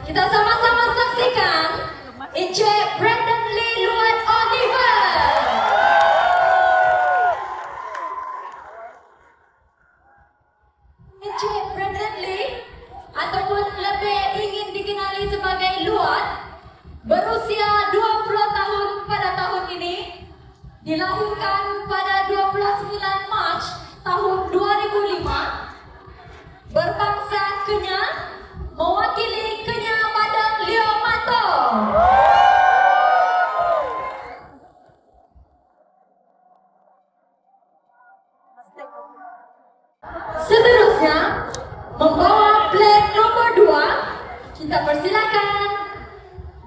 Kita sama-sama saksikan Ince Brandon Lee Luat Oliver. Ince Brandon Lee ataupun lebih ingin dikenali sebagai Luat berusia 20 tahun pada tahun ini, dilahirkan pada 29 Mac tahun 2005, berbangsa Kenya, mewakili Kenya Padang Leo Mato. Seterusnya, membawa flag nomor 2, kita persilakan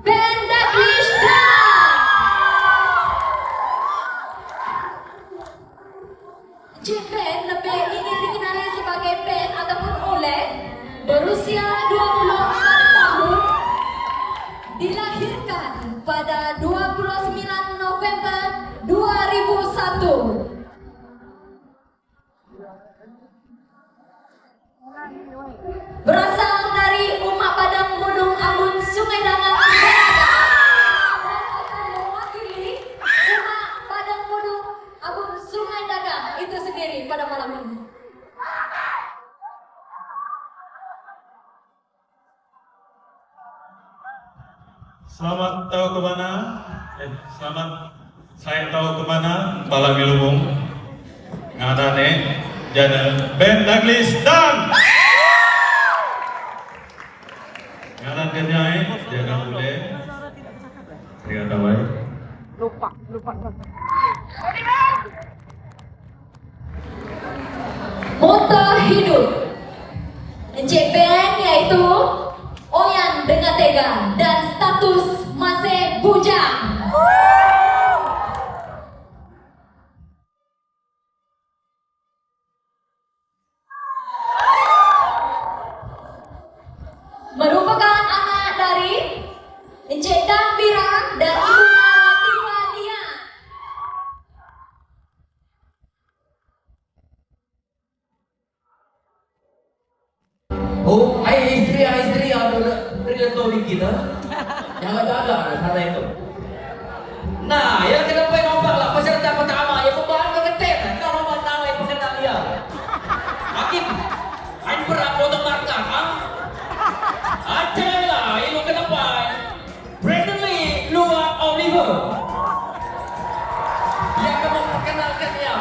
Ben Daglish Dan. Ben lebih ingin dikenali sebagai Ben ataupun Oleh, berusia 24 tahun, dilahirkan pada 29 November 2001. Berasal dari umat Padang Gunung Amun Sungai Dangang dan akan mewakili umat Padang Gunung Amun Sungai Dangang itu sendiri pada malam ini. Selamat tahu kemana? Selamat saya tahu kemana? Bala Milumung ngadane jana Ben Daglish Dan. Ngaran kenyai jana boleh. Tiga tawai. Lupa. Moto hidup Encik Ben yaitu Oyan dengan tega dan status masih bujang. Merupakan anak dari Encik Gambira dan ibunya Latifah Lia. Oh, istri ada relatori kita yang ada sana itu. Nah, yang kita pengen nombak lah peserta pertama yang membawa keketet. Kita nombak nama yang peserta dia. Hakim, ain berat potong marka, ha? Ada lah, yang ke depan. Brandon Lee Luat Oliver. Dia akan memperkenalkan dia.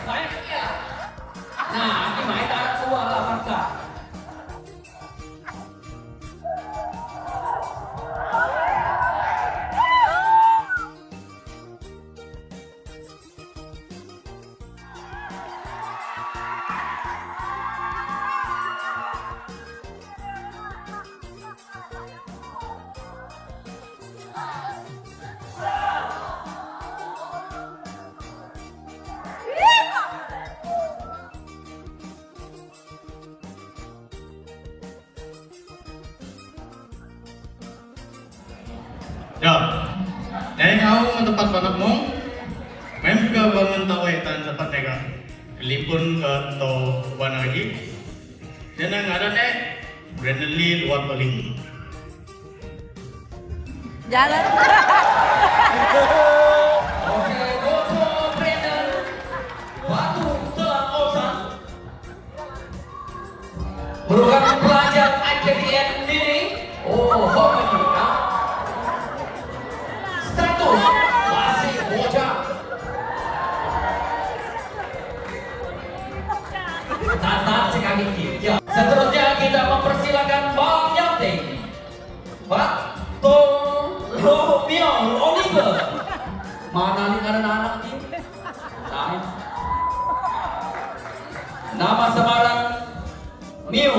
Saya kira. Nah, Hakim, ain tak ada keluar lah marka. Ya, yang kau mentepat panapmu, main juga bangun tawetan cepat nega, lipun ke to wana lagi, dan yang ada deh Brandon Lee Luat Oliver. Jalan. Oke, foto Brandon Batu Telang Osan merupakan pelajar IKDN ini. Oh, hoki, ya. Status masih bocah. Tatap sekali ya. Seterusnya kita mempersilakan Bang Yanti Bartolomeo Oliver. Mana nih anak-anak ini? Nah. Nama samaran Miu,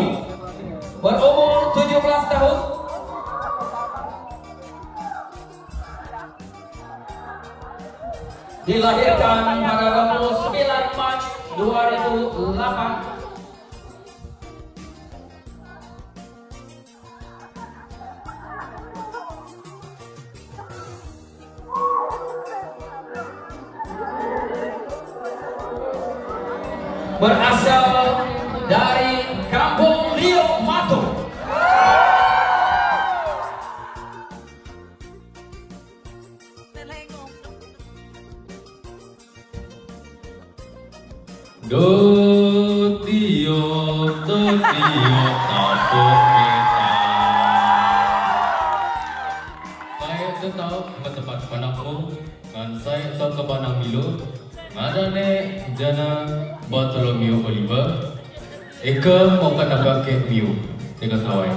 berumur 17 tahun. Dilahirkan pada 29 Mac 2008. Berasal dari Kampung Leo Mato. Saya tahu ke tempat panakmu, dan saya tahu ke panang Milo. Ada ne jana Bartolomeo Oliver. Eka mau kan agak ke Mio dengan tawai.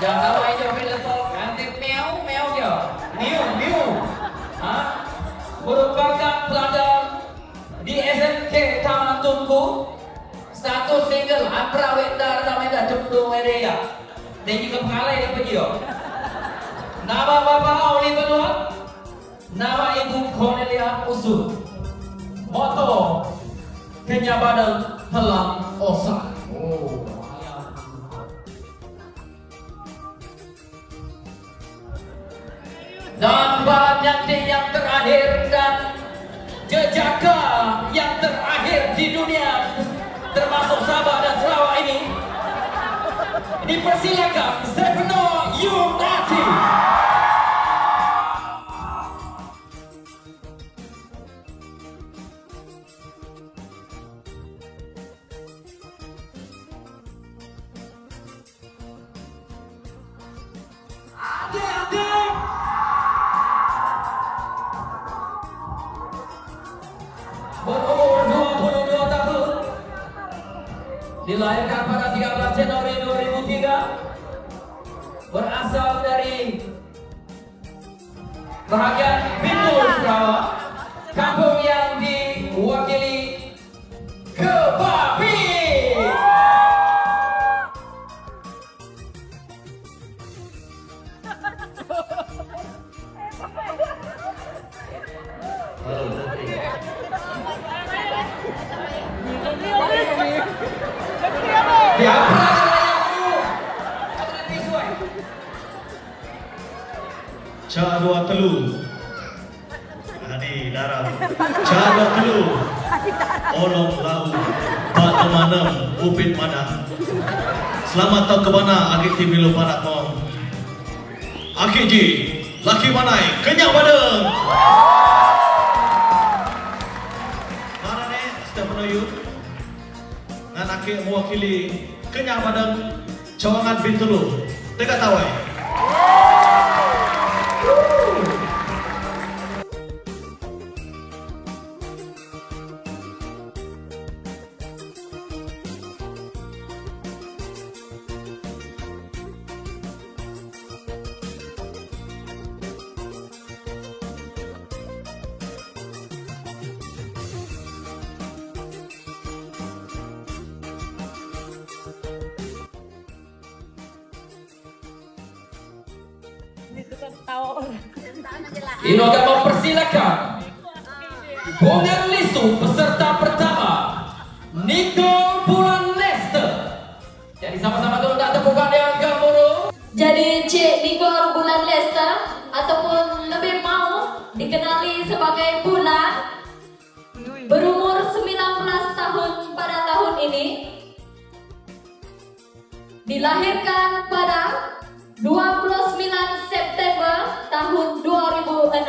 Jangan tahu aja film itu nanti meow dia. Miu. Merupakan pelajar di SMK Taman Tunku. Status single Apra Wendar Tameda Jepdo Area. Dan juga pengalai dapat dia. Nama Bapak Oliver Luat. Nama Ibu Cornelia Usul. Moto Kenyabadan Telah Osak. Dan banyak yang terakhir dan jejaka yang terakhir di dunia termasuk Sabah dan Sarawak ini dipersilakan Stefano Yunati. Berumur 22 tahun, dilahirkan pada 13 Januari 2003, berasal dari bahagian Bintul Sarawak, kampung yang diwakili Kebabi. Ca dua telu. Ini darah. Ca dua telu. Olong lau. Pak temanam upit mana. Selamat tahun ke mana agik timilu panak mo. Akik ji, laki manai, kenyak badeng. Mana ne, Stefano Yu. Ngan akik mewakili kenyak badeng Cawangan Bintulu. Tega tawai. Ini akan mempersilakan Bongan Lisu peserta pertama Nicole Bulan Lester. Jadi sama-sama dulu tak tepukan dengan Gamuru. Jadi Cik Nicole Bulan Lester ataupun lebih mau dikenali sebagai Bulan berumur 19 tahun pada tahun ini, dilahirkan pada 29 September tahun 2006.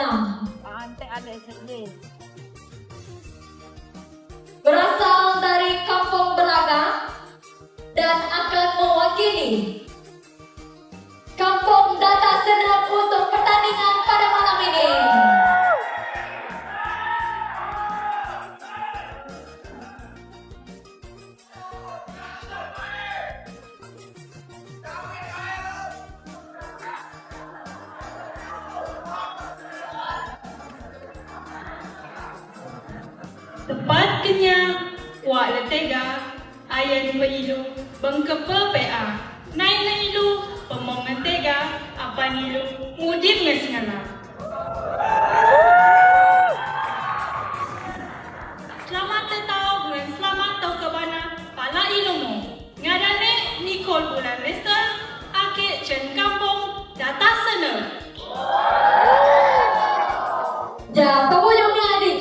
Berasal dari Kampung Belaga dan akan mewakili Kampung Data Senap untuk pertandingan pada malam ini. Tepat kenyang, wak letega, ayah berilu, bengkepa PA. Naik na ilu, pemongan tega, apa nilu, ngudim ngesngana. Selamat tetau, dengan selamat tau ke bana, pala ilu mo. Ngadane Nicole Bulan Lester, ake Chen Kampung, Data Senap. Ya, pokoknya ni adik.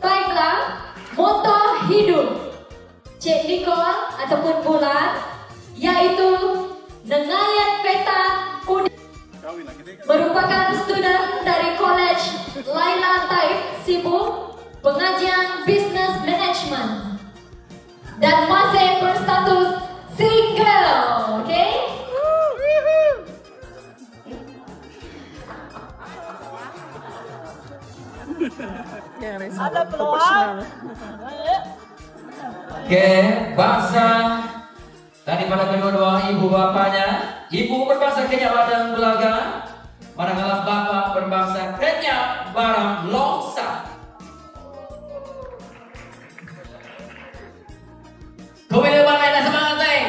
Baiklah, moto hidup Cik Nicole ataupun Bulan yaitu Nengayat Peta Udi, merupakan student dari College Laila Taib Sibu, pengajian Business Management. dan masih berstatus single, oke? Ada peluang. Oke, bangsa daripada kedua-dua ibu bapaknya. Ibu berbangsa Kenya Padang Bulaga, manakala bapak berbangsa Kenya Barang Longsa. Komedi mana yang semangat teng?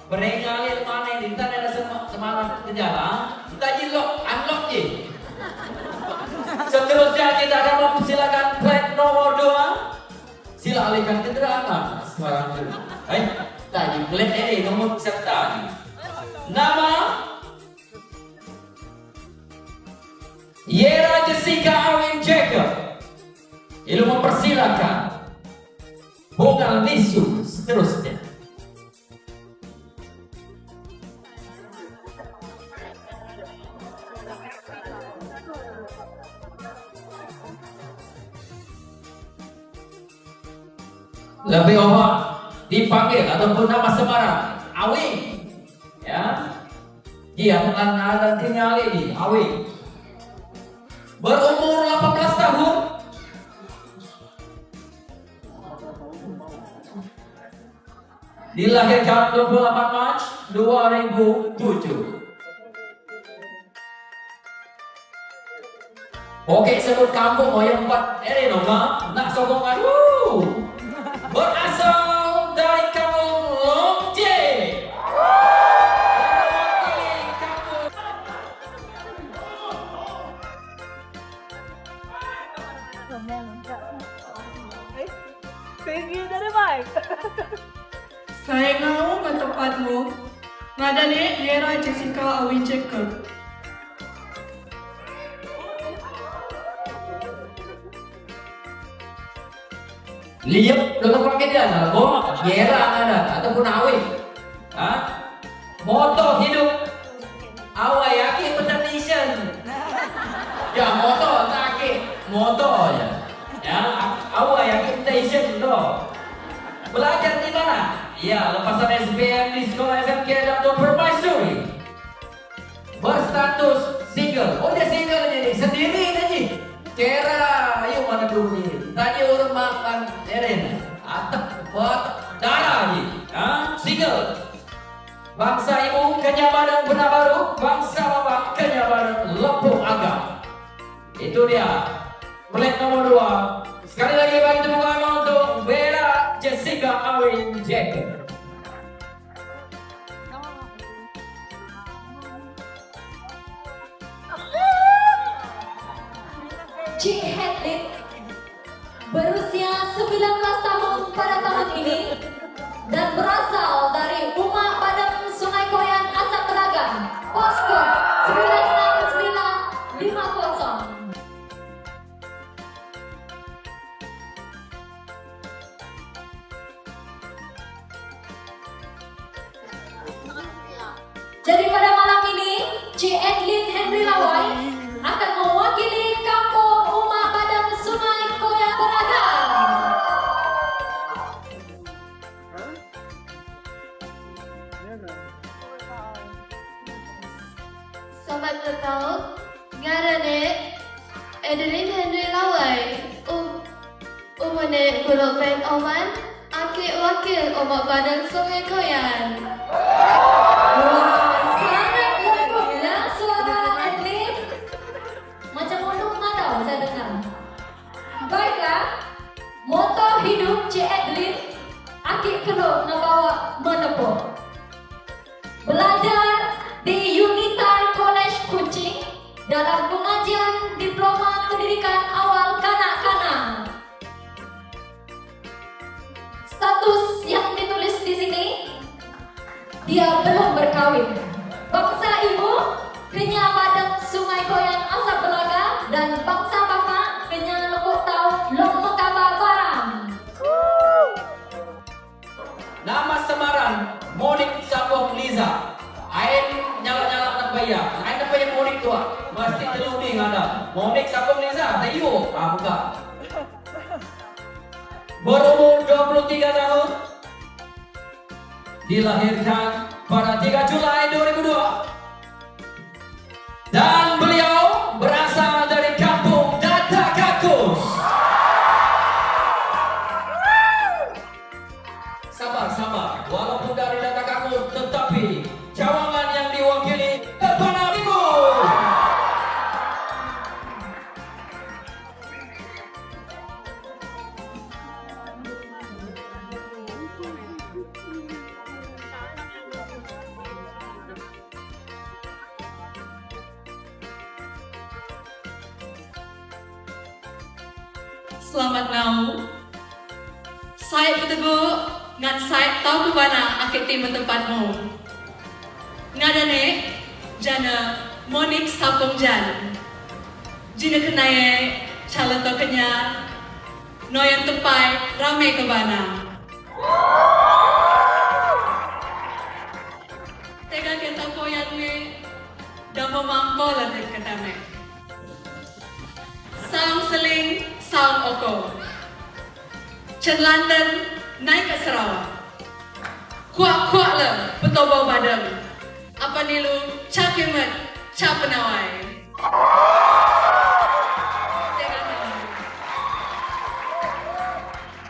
Berengali mana yang dintan ada semangat kerja, kita unlock je. Seterusnya kita akan mempersilakan flight nomor 2. Sila alihkan kendaraan sekarang dulu. Tadi flight ini nomor peserta. Nama Yera Jessica Awin Jacob. Ilu mempersilakan Bunga Nisu seterusnya. Lebih awak dipanggil ataupun nama semaran Awi, ya, dia dengan tinggal ini Awi, berumur 18 tahun, dilahirkan 28 Mac 2007. Oke, sebut kampung yang buat nomor nak sokongan. Berasal dari kampung Longje. Tinggi dari Mike. Saya ngau ke tempatmu. Ngadane Yera Jessica Awin Jacob. Lihat, lo pakai dia lah, Yera ada ataupun Awi, moto hidup, Awi yakin peternishan, ya moto taki, moto ya, Awi yakin peternishan lo, belajar di mana? Ya, lepasan SBM di sekolah SMK Dr. Permaisuri, berstatus single, dia single jadi sendiri aja. Kera, ayo mana dulu nih? Tadi orang makan eren, atap buat darah nih, single. Bangsa ibu Kenya Padang Bunda Baru, bangsa bapak Kenya Padang Lempung Agam. Itu dia, flight nomor 2. Sekali lagi bagi tepuk tangan untuk Yera Jessica Awin Jacob. Cik Hedlin berusia 19 tahun pada tahun ini dan berasal dari Uma Padang Sungai Koyan Asap Telaga, poskop 96950. Jadi pada malam ini, Cik Edlin Henry Lawai akan mewakili kampung Uma Padang Sungai Koyan Beragam. Sobat Bertaut, ngarane Edlin Henry Lawai, umane Pulau Pen Oman, akik wakil Uma Padang Sungai Koyan. Sangat lembut ya suara Edlin. Macam mondok madau saya dengar. Baiklah, moto hidup Cik Edlin, akik perlu nabawa menepuk. Belajar di Unitar College Kuching dalam pengajian diploma pendidikan awal kanak-kanak. Status yang ditulis di sini, dia belum berkawin. Bangsa ibu Kenya Padang Sungai Koyan Asap Belaga dan bangsa bapak Kenya Lembut Tau Lombok Barang. Nama samaran Monik Sabong Liza. Ain nyala-nyala nak bayar. Ain nak bayar Monik tua. Mesti telur ni ada. Monik Sabong Liza. Ayo, buka. Berumur 23 tahun. Dilahirkan pada 3 Julai 2002. Dan beliau berasal dari kampung Data Kakus. Sabar. Walaupun dari Data Kakus, tetapi cawangan yang diwakili Kepala Timur. Selamat malam. Saya bertemu dengan saya tahu ke mana akik tim tempatmu. Ngadane jana Monik Sapong Jan. Jina kenai calon tokenya noyan tepai ramai ke mana. Tega kita koyan ni dah memampu lah ketame. Sang seling, sang oko. Chen London naik ke Sarawak. Kuak-kuak le, petobau badam. Apa ni lu, cakimet, capenawai.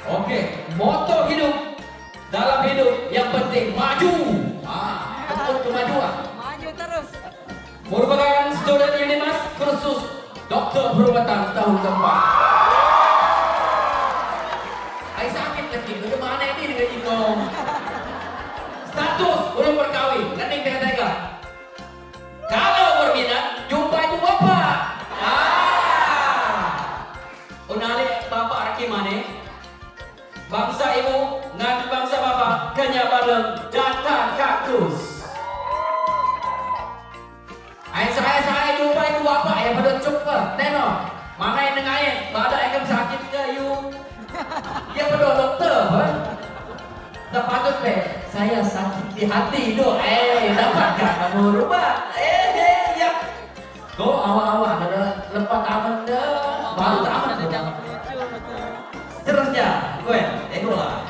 Oke, moto hidup dalam hidup yang penting maju. Betul kemajuan. Maju terus. Merupakan student Unimas kursus dokter perubatan tahun keempat. Ay sakit lagi, bagaimana ini dengan ikon? Status belum berkawin, nening tega-tega. Kalau berminat, jumpa ibu bapak. Unalik bapak raki mana? Bangsa ibu dan bangsa bapak kenya bareng Data Kakus. Saya jumpa ibu bapak ya pada cukup teno. Mana yang nengayin? Bada yang sakit ke you? Ya pada dokter, kan? Tak patut deh. Saya sakit di hati do. Dapatkah kamu rumah? Ya. Kau awal-awal ada lepas taman dah. Baru taman dah. Seterusnya, gue, lah.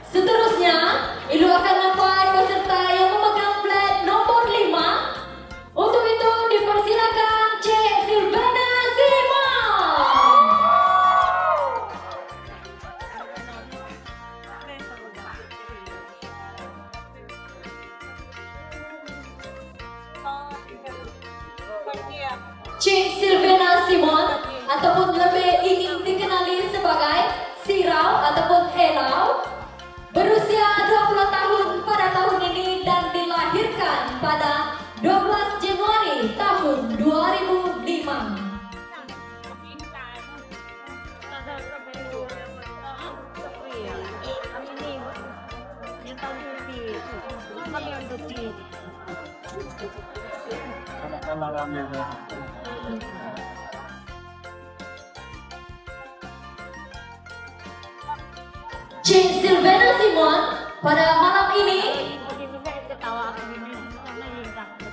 Seterusnya, Ilu akan nampak peserta yang memegang plat nomor 5. Untuk itu dipersilakan Cik Silvana Simon. Cik Silvana Simon ataupun lebih ingin dikenali sebagai Sirau ataupun Elau, berusia 20 tahun pada tahun ini dan dilahirkan pada 12 Januari tahun 2005. Cik Silvana Simon pada malam ini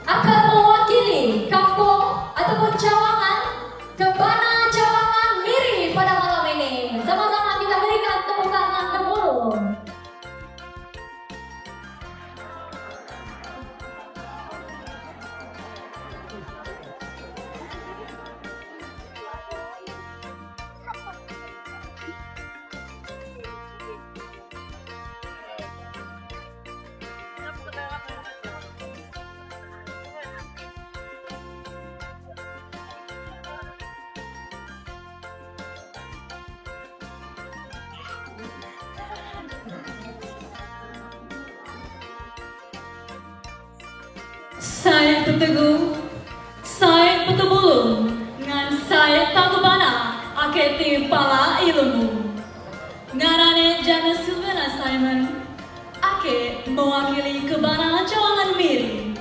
akan mewakili kampung ataupun cawangan Kebana Cawangan Miri pada malam ini. Sama-sama kita berikan tepuk tangan dulu. Saya berteguh, saya bertebulung, dengan saya tahu bana, aketi pala ilmu. Ngarane jana Silvana Simon, ake mewakili Kebana Cawangan Miri.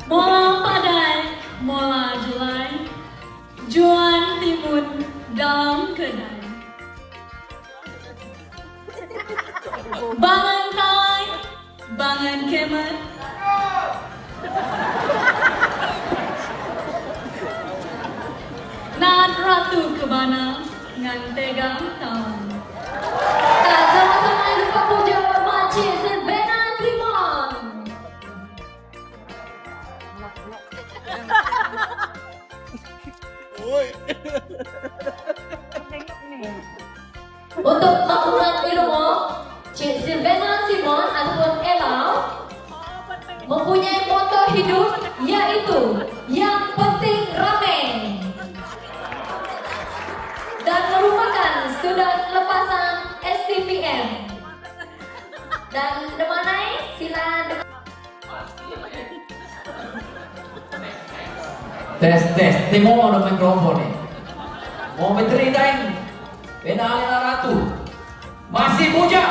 Mola padai, mola Julai, Juan timun dalam kedai. Bangan kawai, bangan ngan kemat. Nan ratu kebana ngan tegang tahun. Tak sama-sama lupa puja Makcik Selvena Simon. Untuk mengulang ilmu, Cik Selvena Simon ataupun Elau mempunyai moto hidup yaitu yang penting ramai dan merupakan student lepasan STPM. Dan demanai sila Tes. Temo ada mikrofon nih. Mau menceritain Benalina Ratu. Masih puja.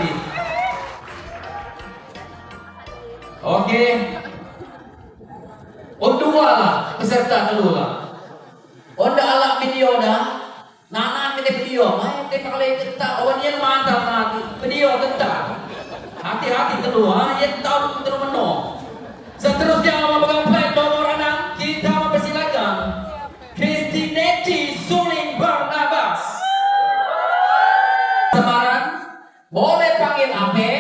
Nih. Oke. Ondua lah peserta kedua. Onda alak video dah. Nana kita video. Main kita kali kita. Awan yang mantap nanti. Video tentang. Hati-hati kedua. Yang tahu terus menong. Seterusnya memegang plat nomor 6, kita mempersilakan Kristinetti Suling Barnabas. Semarang, boleh panggil Ape,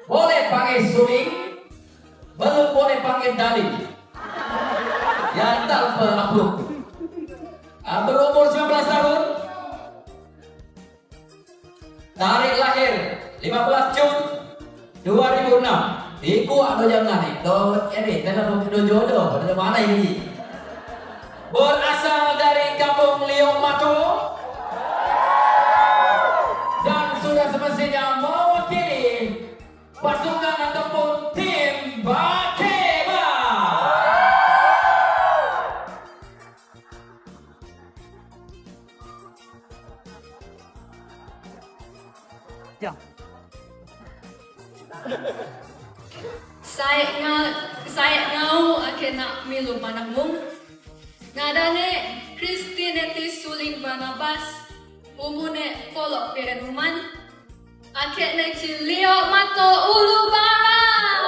boleh panggil Suling, belum boleh panggil Dali. Yang tanpa approve. Berumur 19 tahun, tarikh lahir 15 Jun 2006. Iku ada jangan nih, ini dalam jodoh, dari mana ini? Berasal dari kampung Liomato dan sudah semestinya mewakili pasukan ataupun tim Bakeba. Saya ngau akan nak milu panakmu. Ngadane Kristinetti Suling Barnabas, umune polok perenuman. Akhir nak cilio mato ulu barang.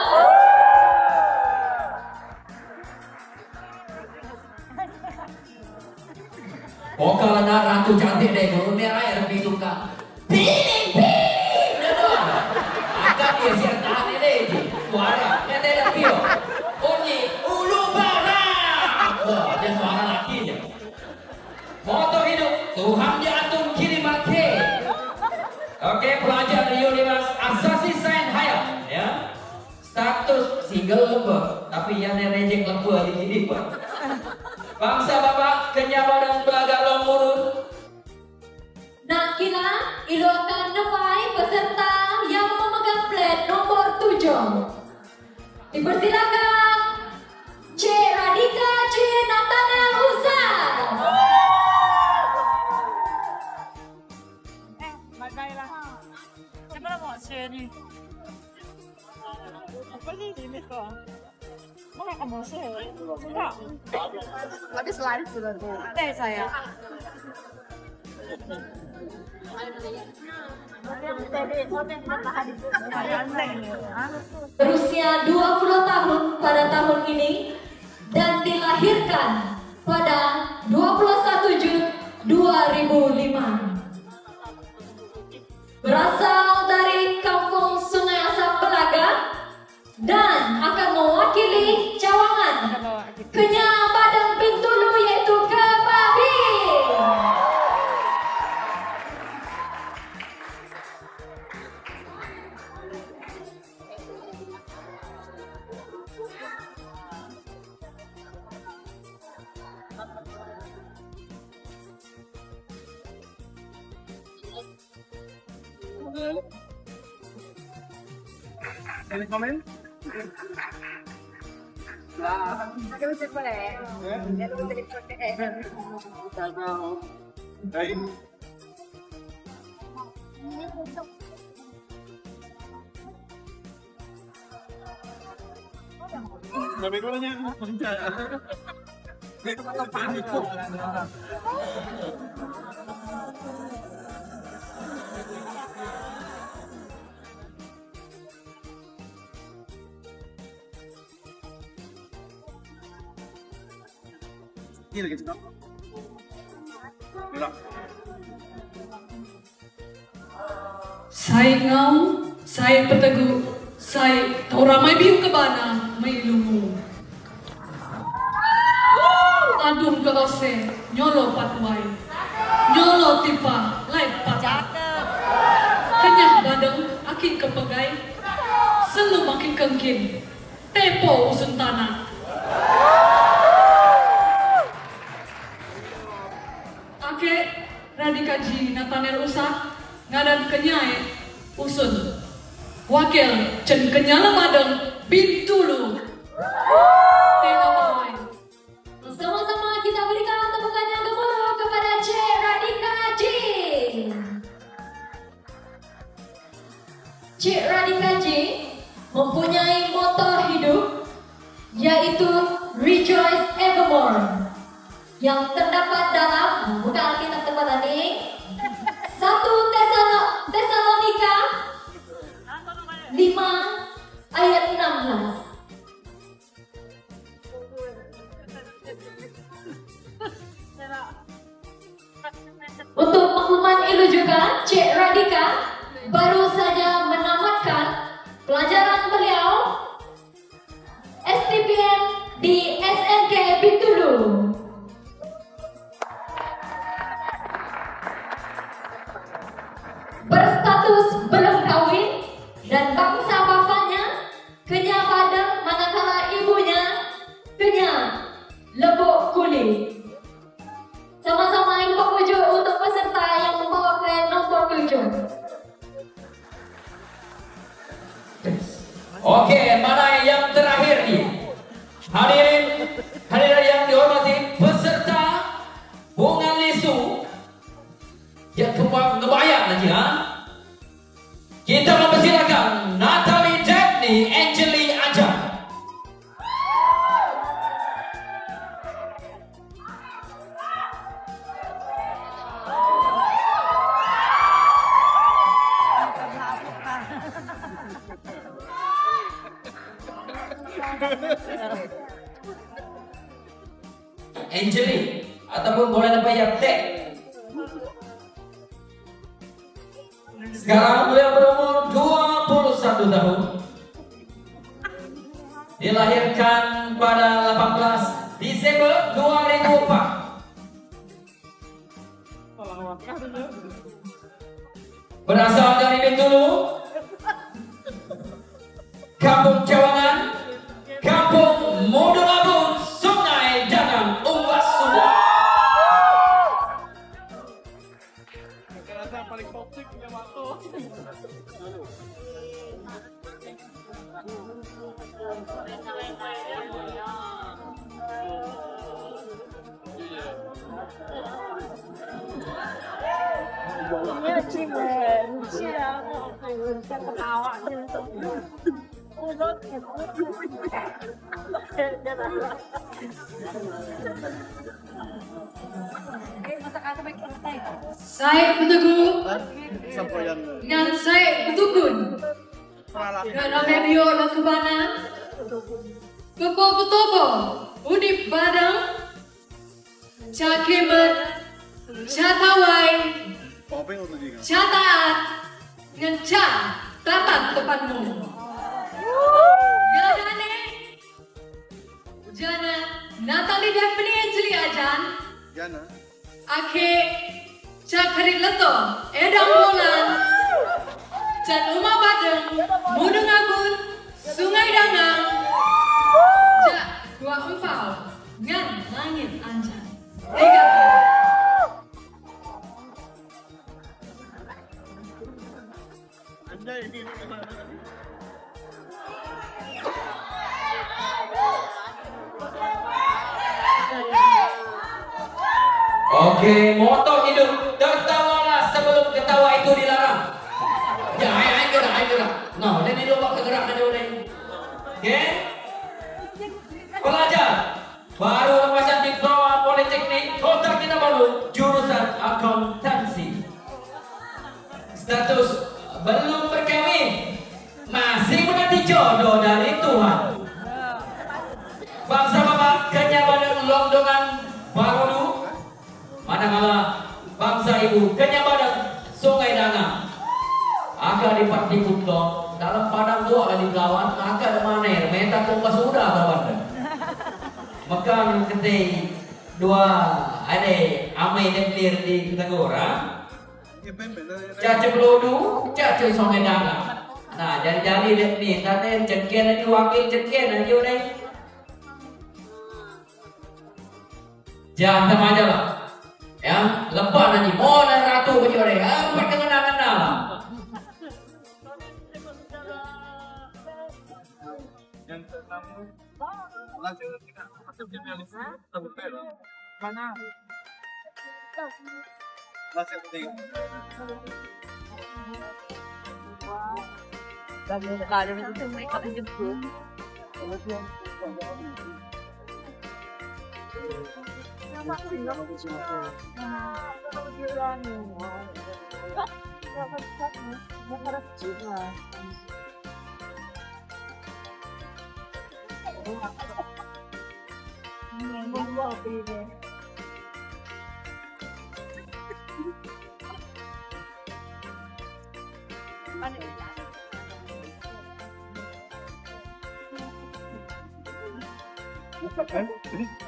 Kalau nak ratu cantik deh, kalau merah ya lebih suka. Ping. Akan dia siap tahan deh, suara. Video bunyi ulu barang. Wah, dia suara lakinya. Moto hidup Tuhan diatur kiriman ke. Oke, pelajar di Universitas Asasi Sains Hayat ya. Status single lembar, tapi yang reject lembar di sini Pak. Bangsa Bapak kenyabaran belagak lomurun. Nak kira Ilo akan nepai peserta yang memegang plat nomor 7. Dipersilakan C. Radika C. Nathanael Husan. Magailah. Siapa mau share ni? Apa ni kau? Mana kamu share? Tak. Habis live sudah tu. Ada saya. Berusia 20 tahun pada tahun ini dan dilahirkan pada 21 Jun 2005. Berasal dari kampung Sungai Asam Pelaga dan akan mewakili cawangan Kenya Padang Bintulu yaitu Kebabi. Any comment? Sabi ko na niya. Dito pa ito panik ko. Saya ngau, saya petegu, saya ramai biu ke bana, may lumu. Adum ke ose, nyolo patway, nyolo tipa, lai patah. Kenyah badang, akin kepegay, selu makin kengkin, tepo usun tanah. Ake, radikaji natanel usak, ngadan kenyai usun wakil cen kenyala madeng bintulu tengok awai. Sama-sama kita berikan tepukan yang gemuruh kepada Cik Radika G. Cik Radika G mempunyai moto hidup yaitu Rejoice Evermore yang terdapat dalam buka Alkitab tempat tadi 1 Tesalonika 5 ayat 16. Untuk makluman ilu juga, Cik Radika baru saja menamatkan pelajaran beliau STPM di SMK Bintulu. Berstatus belum kawin dan bangsa bapaknya kenya padang manakala ibunya kenya lebok kulit. Sama-sama info wujud untuk peserta yang membawakan nombor 7. Oke, mana yang terakhir nih? Hadirin yang dihormati, peserta bunga lisu yang kebayang lagi ha? Kita mempersilakan Natalie Daphne Angeli Ajak. Angeli ataupun boleh dipanggil Tek. Sekarang beliau berumur 21 tahun. Dilahirkan pada 18 Desember 2004. Berasal dari Bintulu, Kampung Cawangan, Kampung Mudulabun, Sungai Danang, Umbas Sunda. Saya berteguh dengan saya bertukun dengan Amelio Lakubana Koko Kutobo Udip Badang Cakemet Catawai Cataat dengan Ca Tatat depanmu Gadane Jana Natalie Daphne Angeli Ajan Ake Cakarit Leto Edang Bolan Can Uma Badeng Mudeng Agun Sungai Dangang Jak Dua Empau Ngan Langit Anjan 3 Oke, moto hidup, tertawalah sebelum ketawa itu dilarang. Ya, ayo gerak. Nah, ini lupa kegerak aja udah. Oke? Pelajar baru lulusan diploma Politeknik Kota Kinabalu, jurusan akuntansi. Status belum berkawin, masih menanti jodoh dari Tuhan. Bangsa Bapak Kenya Badeng Longdongan Ibu Kenyabadan Sungai Danga. Aga di Patikuto dalam padang dua kali lawan aga mana meta kong sudah kawan. Maka ketika dua ada amai deplir di Tagora. Caca pelodu, caca Sungai Danga. Nah, jadi dep ni, tadi cengken ni wakil cengken aja ni. Jangan sama aja lah. Ya, lepas nanti mau dan ratu ke dia ni. Buat kenal lah.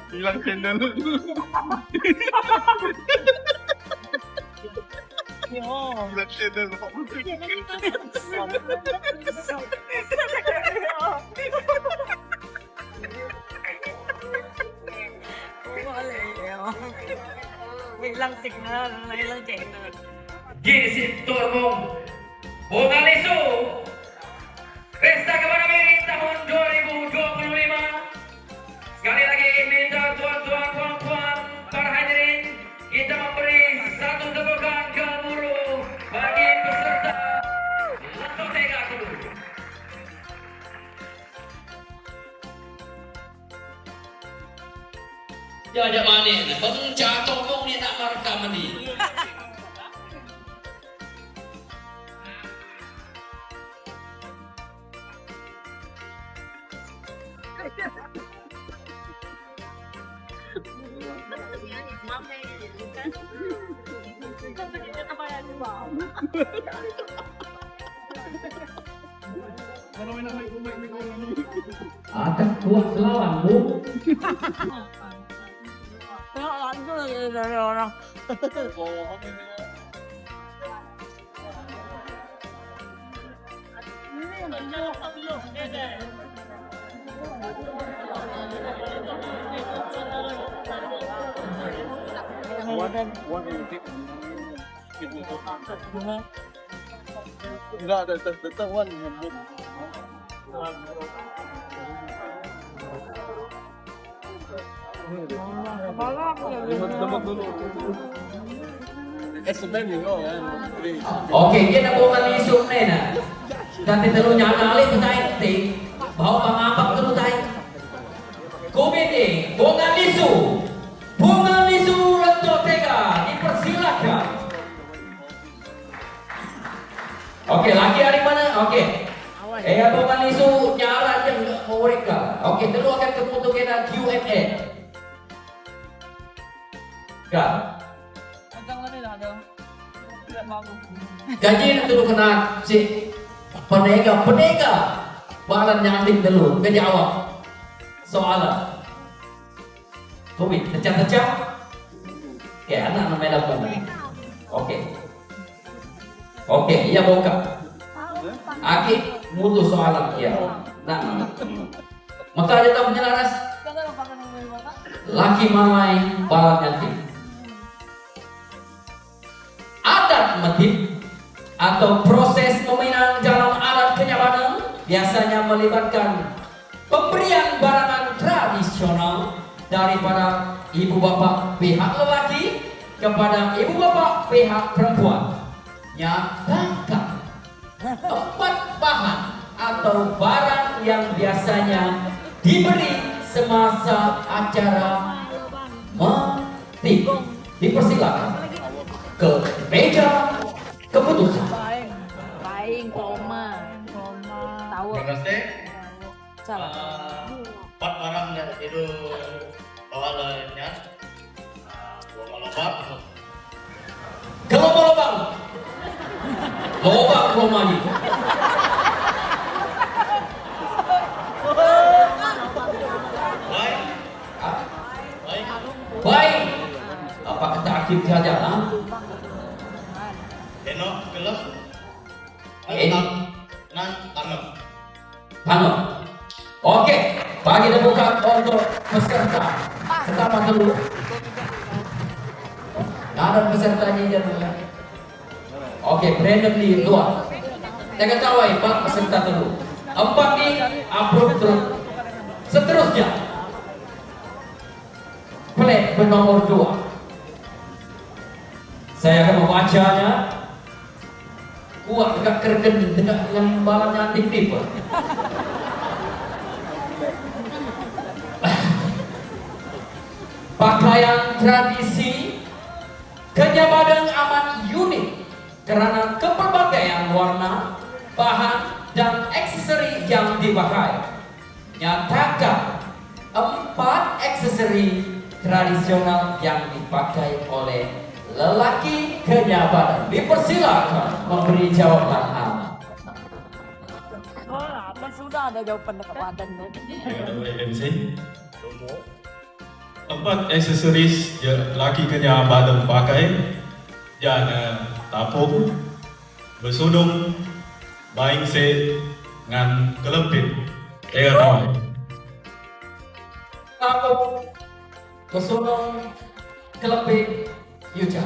Hilang channel. Hilang channel. Hilang signal, hilang channel. Gisit Turbong Bongalisu Pesta Kebana Miring tahun 2025. Sekali lagi minta tuan-tuan para hadirin kita memberi satu tepukan gemuruh bagi peserta Leto Tega dulu. Jajak mana ni? Pengcatong mong ni nak merekam ni. Akan kuat selawan, Bu. Dari orang. Enggak ada tetap one. Okey, dia nak bawa kali isuk ni nak. Nanti terus nyana alih petai ti. Bawa pangapap terus tai. Komite Bunga Lisu Leto Tega dipersilakan. Okey, laki hari mana? Okey. Bunga Lisu nyarat yang mereka. Okey, terus akan keputus kena Q&A. Kak. Gaji itu kena si penega balan nyantik dulu ke jawab soalan. Kopi tecak. Ya, anak namanya apa? Oke, iya buka. Aki mutu soalan ya. Nah, maka dia tahu menyelaras. Laki mamai balan nyantik. Adat medip atau proses pemainan dalam adat penyabanan biasanya melibatkan pemberian barangan tradisional daripada ibu bapak pihak lelaki kepada ibu bapak pihak perempuan. Nyatakan 4 bahan atau barang yang biasanya diberi semasa acara medip. Dipersilakan ke meja keputusan. Baik, koma. Tahu. Terima kasih. Salah. 4 orang yang itu bawalnya 2 melompat. ke lubang-lubang. Lubang lagi. Baik. Hah? Baik. Baik. Apa kata aktif saja? Ha? Eno, kelep. Nan, tanggap. Tangan. Oke, bagi dibuka untuk peserta. Pertama dulu. Ada pesertanya jadinya. Oke, Brandon di luar. Saya ketahui 4 peserta dulu. 4 di upload terus. Seterusnya. Play bernomor 2. Saya akan membacanya. Kuat dekat kergen dengan balannya aktif. Pakaian tradisi Kenya Badeng amat unik karena kepelbagaian warna, bahan, dan aksesori yang dipakai. Nyatakan 4 aksesori tradisional yang dipakai oleh lelaki Kenya Badeng. Dipersilakan memberi jawaban A. Kan sudah ada jawaban dekat badan tu. MC. 4 aksesoris yang laki Kenya Badeng pakai, jana tapung, bersudung, baing set, ngan kelempit. Saya tahu. Tapung, kesunung, kelepit, yuca.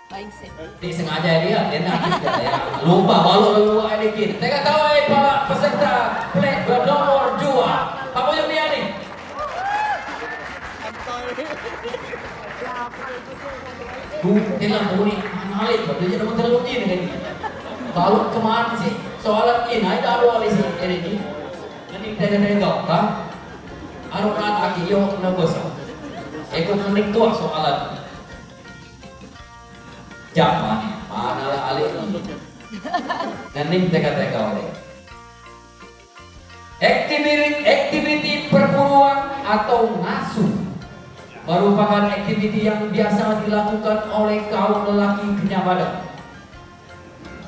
Baik sih. Dia sengaja dia nak ya. Lupa balu dikit. Saya tahu para peserta play bernomor 2. Apa yang dia ni? Inilah bunyi analik. Dia nama terlalu ini kan. Balu kemana sih? Soalan ini ada dua kali sih ini. Nanti kita tengok kan. Aru nak lagi yo nabos. Ikut menik tua soalan. Jangan mana lah alik. Nanti kita tengok oleh. Aktiviti perburuan atau ngasuh merupakan aktiviti yang biasa dilakukan oleh kaum lelaki Kenya Badeng.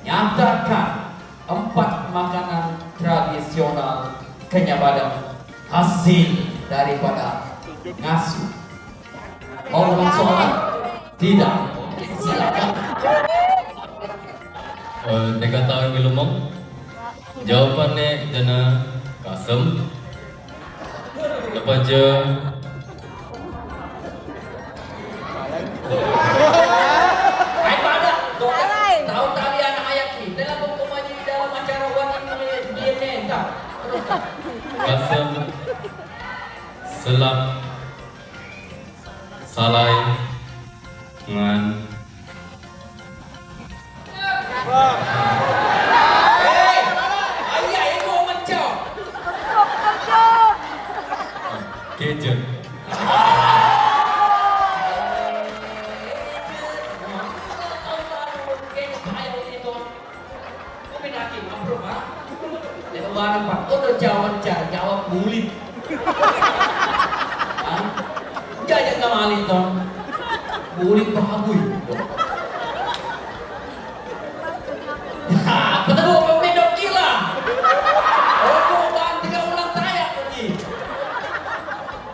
Nyatakan 4 makanan tradisional Kenya Badeng hasil daripada ngasuh. Mau ulang soalan? Tidak. Silakan. Dekat tahu yang ngomong. Jawapannya jana kasem. Lepas je Hai pada tahu talian ayat ni dalam pemaji dalam acara wanita dia nenta. kasem selap salai ngan Ayah itu mencau. gadget. Barang Pak, udah jawab bulit. Jajak ngamalin dong. Bulit bahaguy. Betul pemedok gila. Oh, bahan 3 ulang tayak lagi.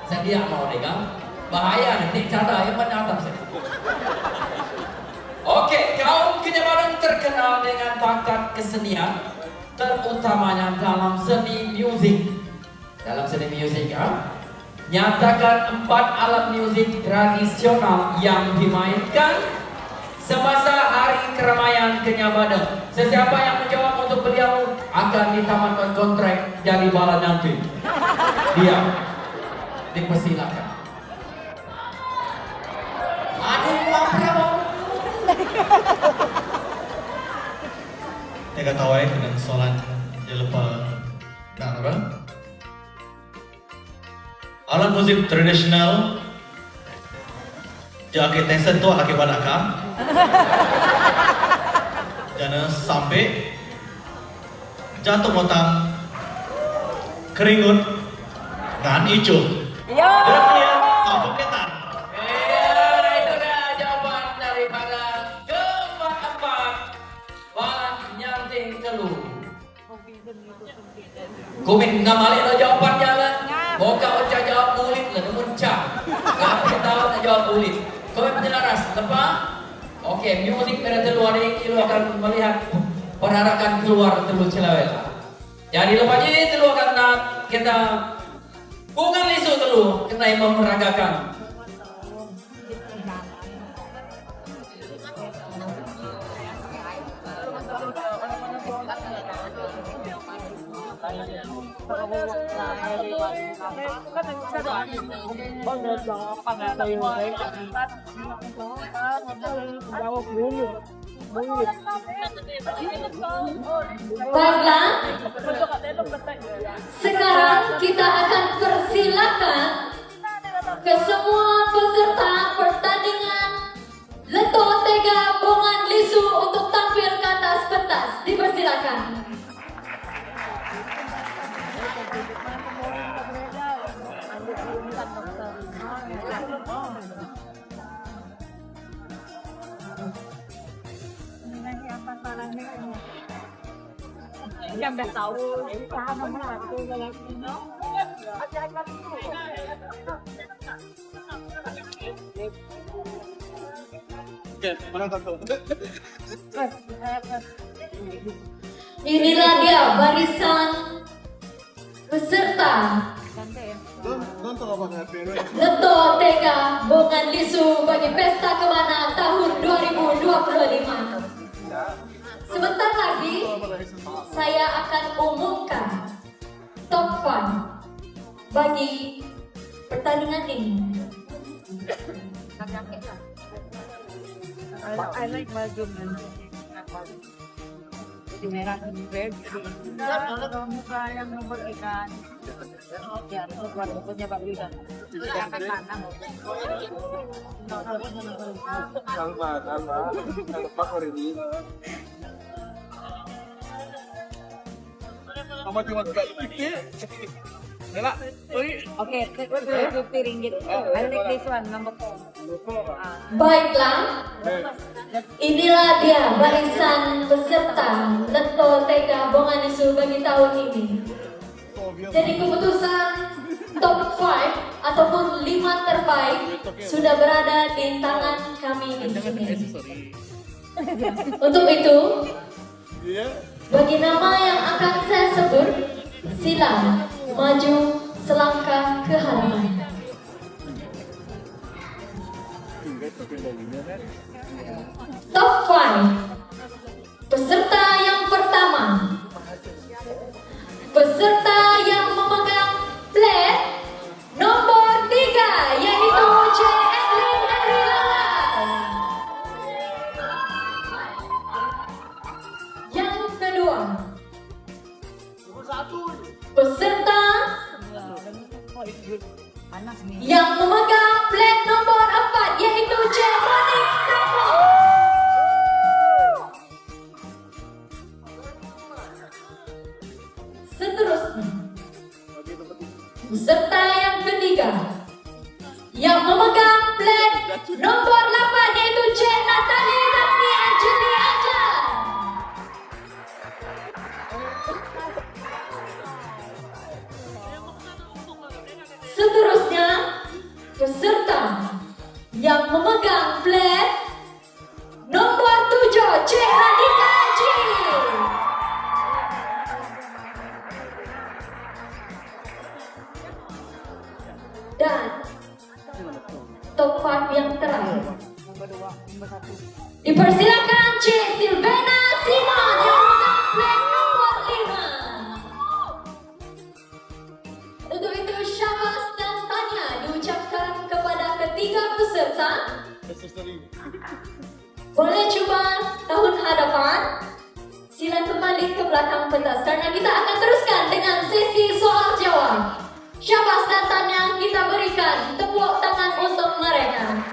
Saya mau deh kan. Bahaya nanti cara yang menyatap saya. Oke, kaum Kenya Badeng terkenal dengan bakat kesenian, terutamanya dalam seni musik. Dalam seni musik, nyatakan 4 alat musik tradisional yang dimainkan semasa hari keramaian Kenya Badeng. Sesiapa yang menjawab untuk beliau akan ditamatkan kontrak dari bala nanti. Dia dipersilakan. Aduh, apa? Tega tawai dengan soalan dia lupa nak apa? Alat musik tradisional jaki tesen tu aki badaka. Jangan sampai jatuh motang keringut dan hijau. Kemudian tabung ketan. Itu dah jawaban daripada Kumin ngamalik na jawabannya lah. Moga Ocha jawab ulit lah, namun Ca. Kami tahu na jawab ulit. Kumin penyelaras, lepas. Oke, music pada keluar ini lu akan melihat perarakan keluar telur Cilawela. Jadi lepas ini telur akan kita bukan lisu telur, kita yang memeragakan. Baiklah, sekarang kita akan persilakan ke semua peserta pertandingan Leto Tega Bongan Lisu untuk tampil ke atas pentas. Dipersilakan. Yang udah tahu, sama lah. Oke, mana satu? Inilah dia barisan peserta Nonton apa ngerti? Leto Tega Bongan Lisu bagi Pesta Kemana tahun 2025. Sebentar lagi saya akan umumkan top 5 bagi pertandingan ini. I like maju jadi merah dan red. Kalau muka yang nomor ikan, ya itu buat bukunya Pak Wida. Akan mana? Kalma, Pak ini. Sama cuma Nela, Okay, RM50. I like this one, number 4. Baiklah, inilah dia barisan peserta Leto Tega Bongan Lisu bagi tahun ini. Jadi keputusan top 5 ataupun 5 terbaik sudah berada di tangan kami di sini. Untuk itu, bagi nama yang akan saya sebut, sila maju selangkah ke halaman. Top 5. Peserta yang pertama, peserta yang memegang plat nomor 3, yaitu C. Edwin Andriawan. Yang kedua, peserta yang memegang plat nomor 4, yaitu C. Monik Sako. Seterusnya, peserta yang ketiga yang memegang plat nomor 8, yaitu C. Natali Rafni Anjali Ajar. Seterusnya, peserta yang memegang plat nomor 7, C. Radika Haji. Dan top 5 yang terakhir, dipersilakan C. Silvana Simon yang memegang plat nomor 5. Untuk itu syabas dan tanya diucapkan kepada ketiga peserta. Boleh cuba tahun hadapan. Sila kembali ke belakang pentas karena kita akan teruskan dengan sesi soal jawab. Syabas dan tanya kita berikan tepuk tangan untuk mereka.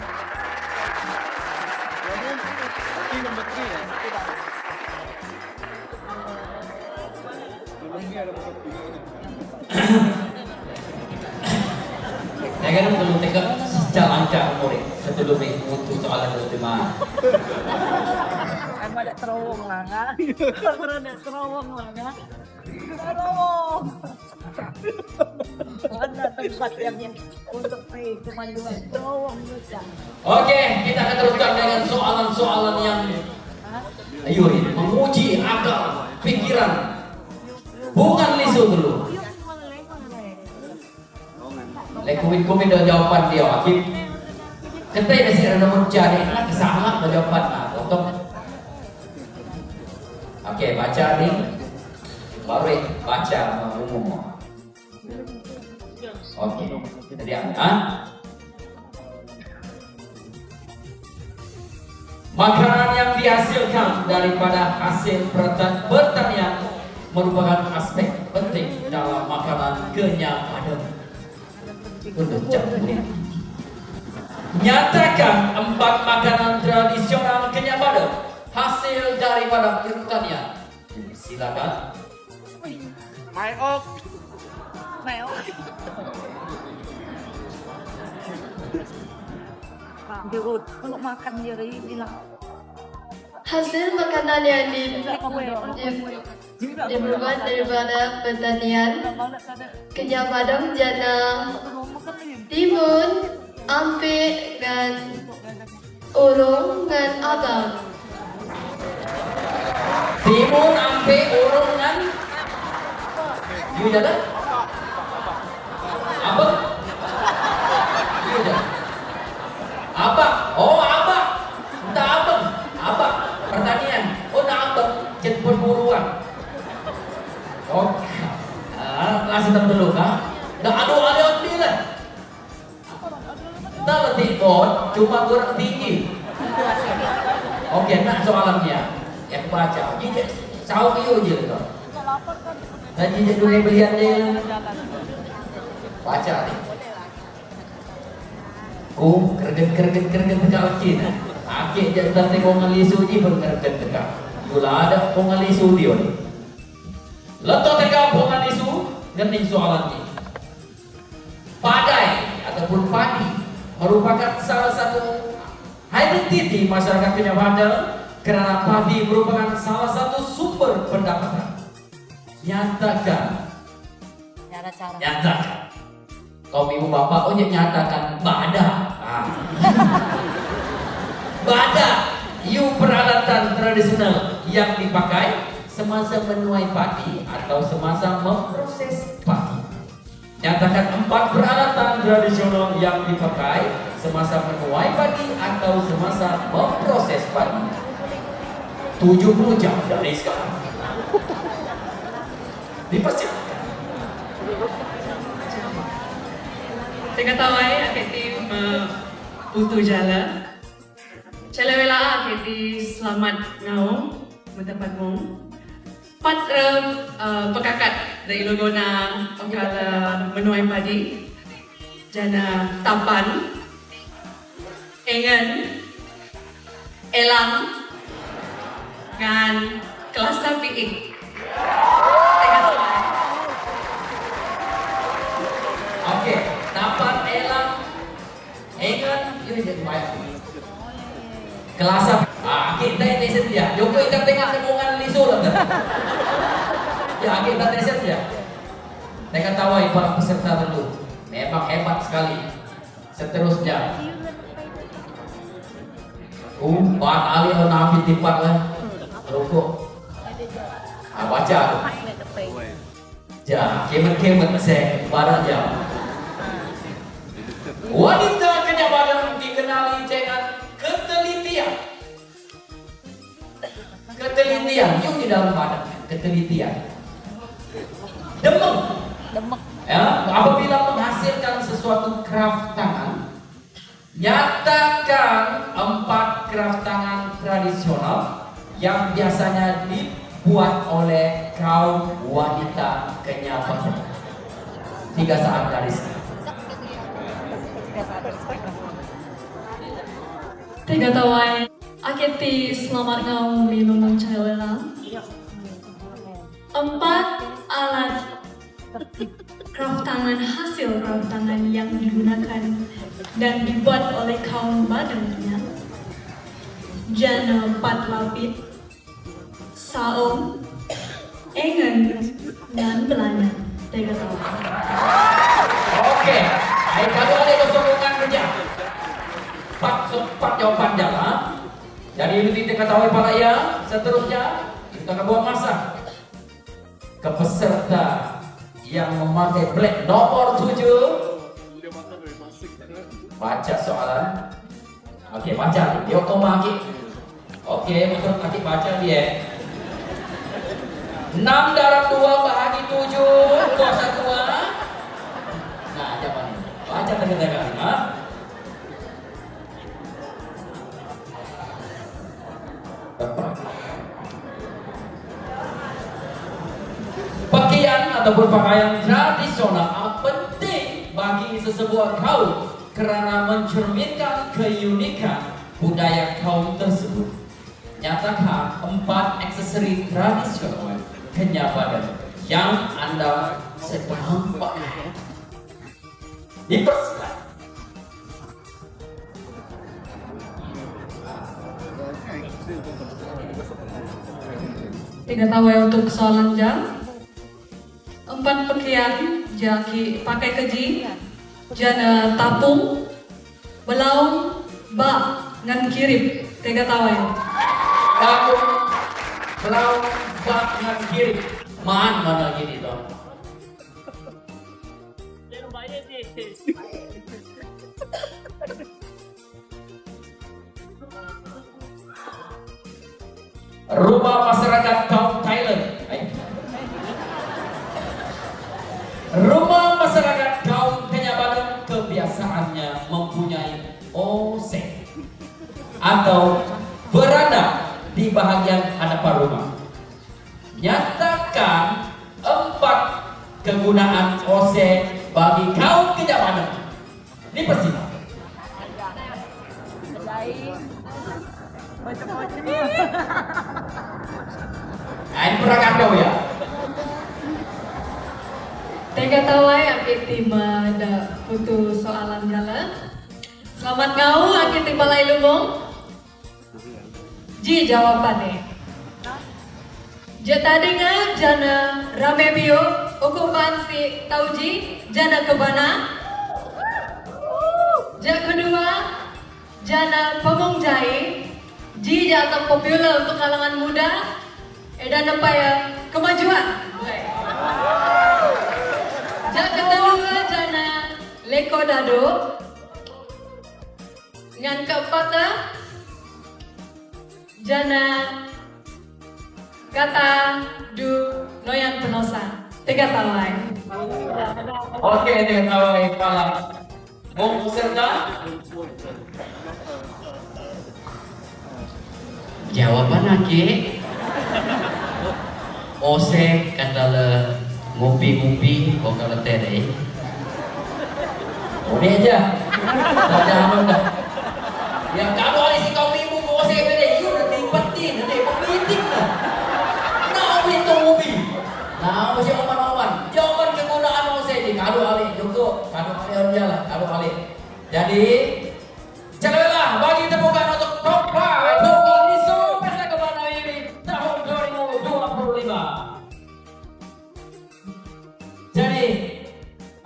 Saya kan belum tengok jalan murid sebelum untuk soalan ultima. Ada terowong lah, nggak? Ada terowong lah, nggak? Mana tempat yang untuk pemanduan doang saja. Oke, kita akan teruskan dengan soalan-soalan yang menguji akal, pikiran. Bukan lisu dulu. Kumin dah jawapan dia, Hakim. Ketai nasi ada nomor jadi, nak kesalahan dah jawapan. Potong. Oke, baca nih. Baru baca umum. Oke, jadi makanan yang dihasilkan daripada hasil pertanian merupakan aspek penting dalam makanan kenyamanan. Nyatakan 4 makanan tradisional kenyamanan hasil daripada pertanian. Silakan. Mayok. Dirut, kalau makan jadi bilang Hasil makanan yang dibuat daripada pertanian kenyamanan jana timun, ampik dan urung dan abang. Timun, ampik, urung dan Yuda apa? Yuda apa? Oh abang, entah abang pertanian. Oh nak abang jet perburuan. Oh, kelas tertentu kah? Dah adu ni lah. Tak letih kot, cuma kurang tinggi. Oke, nak soalannya yang baca. Jadi sahu piu je tu. Tadi je dulu belian dia. Baca ni. Oh, kerget tegak Cina. Akik je tak tengok ngalisu ni berkerget tegak. Gula ada pengalisu dia ni. Letak tegak pengalisu ngening soalan ni. Padai ataupun padi merupakan salah satu identiti masyarakat kenyamanan karena padi merupakan salah satu sumber pendapatan. Nyatakan. Kaum ibu bapak nyatakan badak. Badak, peralatan tradisional yang dipakai semasa menuai padi atau semasa memproses padi. Nyatakan 4 peralatan tradisional yang dipakai semasa menuai padi atau semasa memproses padi. 70 jam dari sekarang. Dipersiapkan. Tengah tawai akiti putu jala. Cala wela akiti selamat ngau mendapat mong. Pekakat dari logona okala menuai padi. Jana tapan, engan, elang, ngan kelas tapiik. Tengah tawai. Oke, tapan, elang, engan, ini jadi baik. Kelas kita ini setia. Joko kita tengah temungan lisu lah. Ya, kita teset ya. Tengah tawai para peserta dulu. Memang hebat sekali. Seterusnya. Pak Ali nabi tipat lah. Rukuk. Baca. Ja, kemet saya barang jam. Wanita kenyamanan dikenali dengan ketelitian. Yuk di dalam badan. Ketelitian. Demek. Ya, apabila menghasilkan sesuatu craft tangan, nyatakan 4 craft tangan tradisional yang biasanya dibuat oleh kaum wanita kenyamanan. 3 saat dari sekarang. Tiga tawai akiti selamat ngau minum cawela. 4 alat craft tangan hasil craft tangan yang digunakan dan dibuat oleh kaum badannya. Jana 4 lapis, saung, engen, dan pelayan. Tega tahu. Oke, ayo kalau ada kesombongan kerja. Pak jawaban jalan. Jadi itu kita ketahui para ya. Seterusnya kita akan buat masa ke peserta yang memakai black nomor 7. Baca soalan. Oke, baca. Yoko Maki. Oke, betul Maki baca dia. 6 darab 2 bahagi 7 kuasa 2. Nah, jawaban ini. Baca tengah-tengah ini. Pakaian ataupun pakaian tradisional penting bagi sesebuah kaum karena mencerminkan keunikan budaya kaum tersebut. Nyatakan 4 aksesori tradisional kenyataan yang Anda sedang pakai. Dipersilakan. Tidak tahu ya untuk soalan jam. 4 pakaian jaki pakai keji, jana tapung, belaung, bak, ngan kirip. Tidak tahu ya. Tapung, belaung, bak, ngan kirip. Mana gini toh? Rumah masyarakat kaum Thailand. Rumah masyarakat kaum Kenyabadung kebiasaannya mempunyai OC atau berada di bahagian hadapan rumah. Nyatakan 4 kegunaan OC bagi kaum Kenyabadung. Dipersilakan. Ini perangkat kau ya. Tega tahu ya kita ada butuh soalan jalan. Selamat kau kita balai lumong. Ji jawabannya. Jata dengar jana rame bio ukupan si tauji jana kebana. Jak kedua jana pemong jai. Ji jatah popular untuk kalangan muda. Dan apa ya kemajuan. Jak kedua jana leko dado. Ngan keempat jana kata du noyan penosa. Tiga tawai. Oke, tiga tawai kepala. Mau serta? Jawaban lagi. Ose kata le ngopi-ngopi kok kalau tere. Udah aja. Ada apa dah? Yang kamu ada si kau ibu kau ose bede, udah dipetin, udah pemiting lah. Nah, itu ngopi. Nah, masih oman-oman. Jawaban kegunaan ose di kado ali, cukup. Kado ali harus jalan, kado ali. Jadi, ceklah bagi tepukan untuk top 5 Bogor Isu Pesta Kebana ini tahun 2025. Jadi,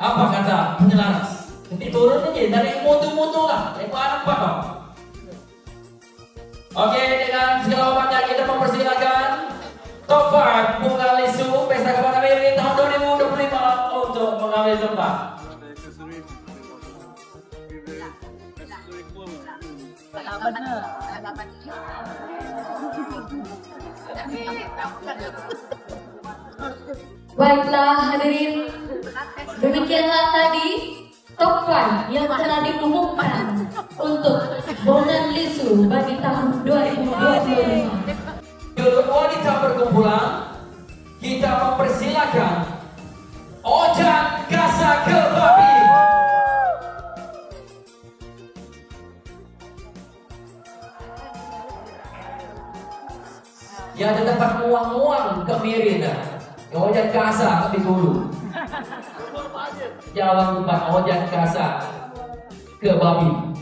apa kata penyelaras? Nanti turun aja dari mutu-mutu lah, dari anak dong. Oke, dengan segala hormatnya kita mempersilakan top 5 Bogor Isu Pesta Kebana ini tahun 2025 untuk mengambil tempat. Baiklah hadirin, demikianlah tadi top 5 yang telah diumumkan untuk Bondan Lisu bagi tahun 2025. Untuk wanita berkumpulan, kita mempersilakan Ojang Kasa Kebabi. Ya ada tempat muang-muang kemirin dah. Ojang Kasa lebih dulu. Jalan tempat Ojang Kasa Kebabi.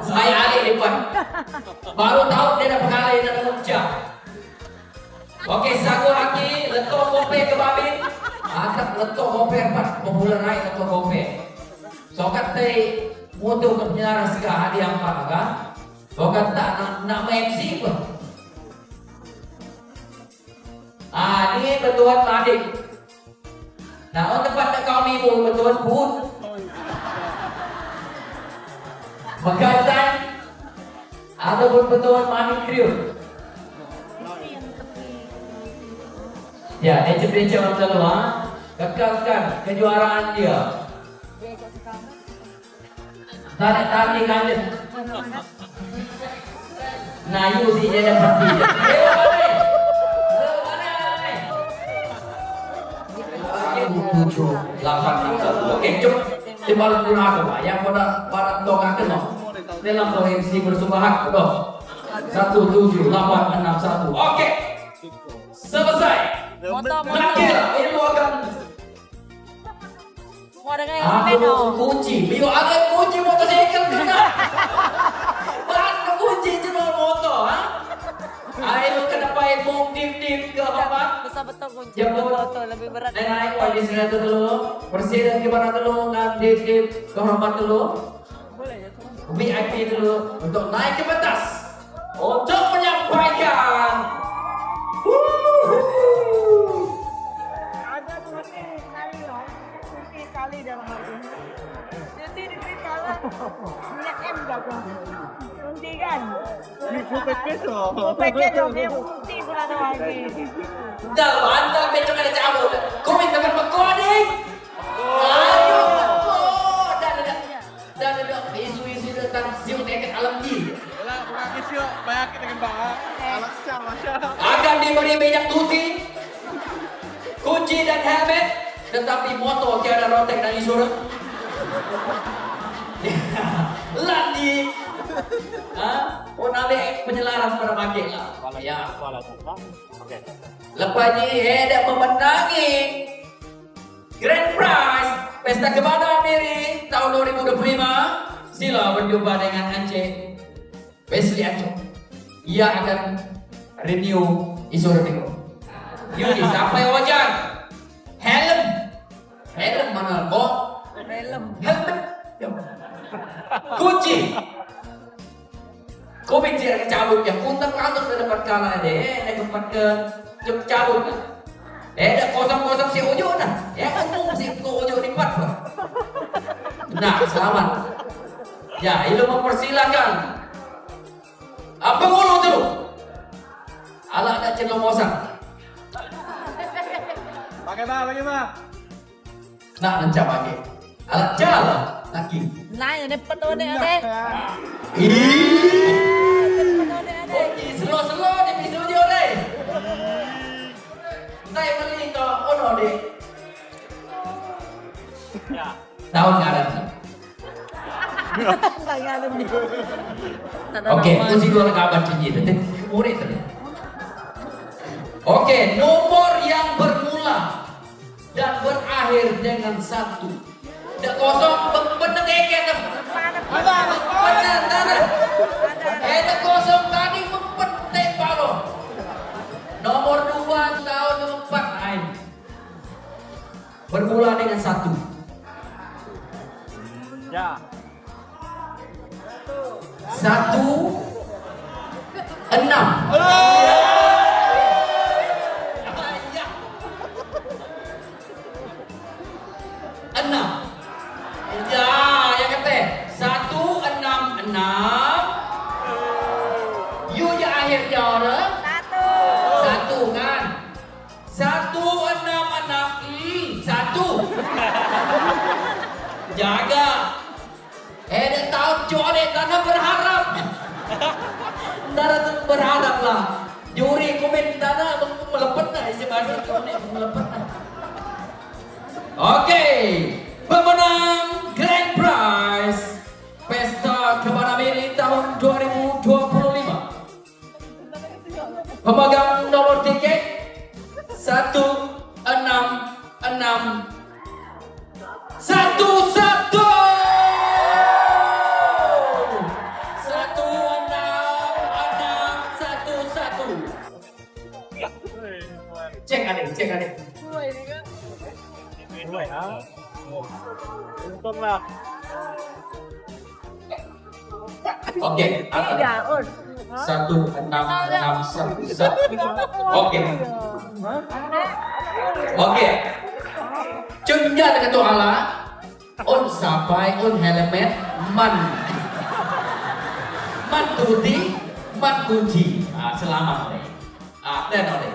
Saya lipat. Baru tahu dia dah pengalaman dalam ucap. Okey, satu lagi letok kopi ke babin. Agak letok kopi empat pemula naik letok kopi. Sokat teh motor ke penyiaran segala hadiah empat kan? Sokat tak nak MC pun. Ini betuan adik. Nah, tempat nak kau ibu betuan pun. Magatan ataupun betuan mami kriu. Ya, dia cepet orang dulu kekalkan kejuaraan dia. Tarik kangen. Nah, you sih dia dapat dia. Tujuh, 8, 6, 1. Oke, cuk. Di balik dulu aku, Pak. Yang pada dongkakan no. Dalam dong MC bersumbahan, dong. 1, 7, 8, 6, 1. Oke. Selesai. Terakhir, ini akan kunci. Bio ada kunci motorcycle kena. Mana kunci jenol motor, ha? Ayo kenapa ibu dim ke apa? Betul kunci Jemput. motor lebih berat. Dan naik di sini dulu. Presiden gimana dulu? Ngan dim kehormat dulu. Boleh ya. VIP dulu untuk naik ke batas untuk menyampaikan. Ada kunci kali loh. Kunci kali dalam hal ini. Jadi diberitahu minyak M jago. Kunci kan. Ini kupet dong. Kupet dong dia kunci bulan lagi. Dah bantang becok ada cabut. Kau minta berpekoding. Ayo. Dan ada isu-isu tentang siu teket alam di. Yalah, bukan isu banyak dengan bahas. Alasnya, masya. Akan diberi minyak putih, kunci dan helmet, tetapi motor tiada rotek dan insurans. Landi. Nabe penyelaran pada pakai lah. Ya. Lepas ini hendak memenangi Grand Prize Pesta Kebanggaan Diri tahun 2025. Sila berjumpa dengan Aceh Wesley Aceh. Ia akan review isu Retigo. Yudi sampai wajar. Helm mana kok? Helmet. Kunci. Covid dia cabut yang untung kantor dapat kalah deh, dapat ke cabut. Dah kosong si Ojo dah. Untung si Ojo dipat. Nah, selamat. Ya, itu mempersilakan. Apa ngulu tu? Alah nak celomosan. Bagaimana? Nak nancap lagi. Alat jalan lagi. Nah, ini betul deh, Ade. Slow di episode deh. Tay mali to ono deh. Ya. Tahun karet. Oke, kunci dua kabar cincin. Nanti murid tadi. Oke, nomor yang bermula dan berakhir dengan 1. Dak kosong bener eket. Bener. Dak kosong tadi mempenting balon. Nomor 2 tahun 4 lain. Bermula dengan 1. Ya. 1 6. Ya, yang kata 1 6 6. You ya akhir jawara. 1 kan. 1 6 6. 1. Jaga. Dah tahu cuaca tanah berharap. Nara tu berharap lah. Juri komen tanah melepet lah isi bahasa melepet lah. Oke, pemenang Grand Prize Pesta Kebanggaan Diri tahun 2025. Pemegang nomor tiket 166 11. 1 cek adik. Untung lah. Oke. 1661. Oke. Oke. Cunja dengan tu ala. On sampai on helmet man tuti man kunci. Selamat oleh. Dan oleh.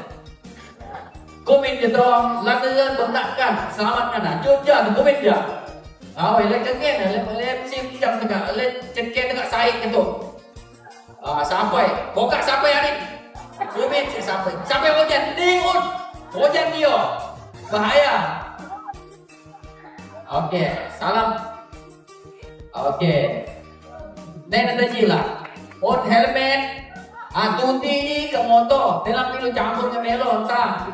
Komen je dong, latihan berdakkan, selamat kan? Cunja tu komen je. Lek cengken, lek sim jam tegak, lek cengken tegak saik itu. Sampai, buka sampai adik. Komen sampai hujan, dingin, hujan dia, bahaya. Oke, salam. Oke. Nen ada jila. On helmet. Tuti ke moto. Dalam pilu campur ke melon tak.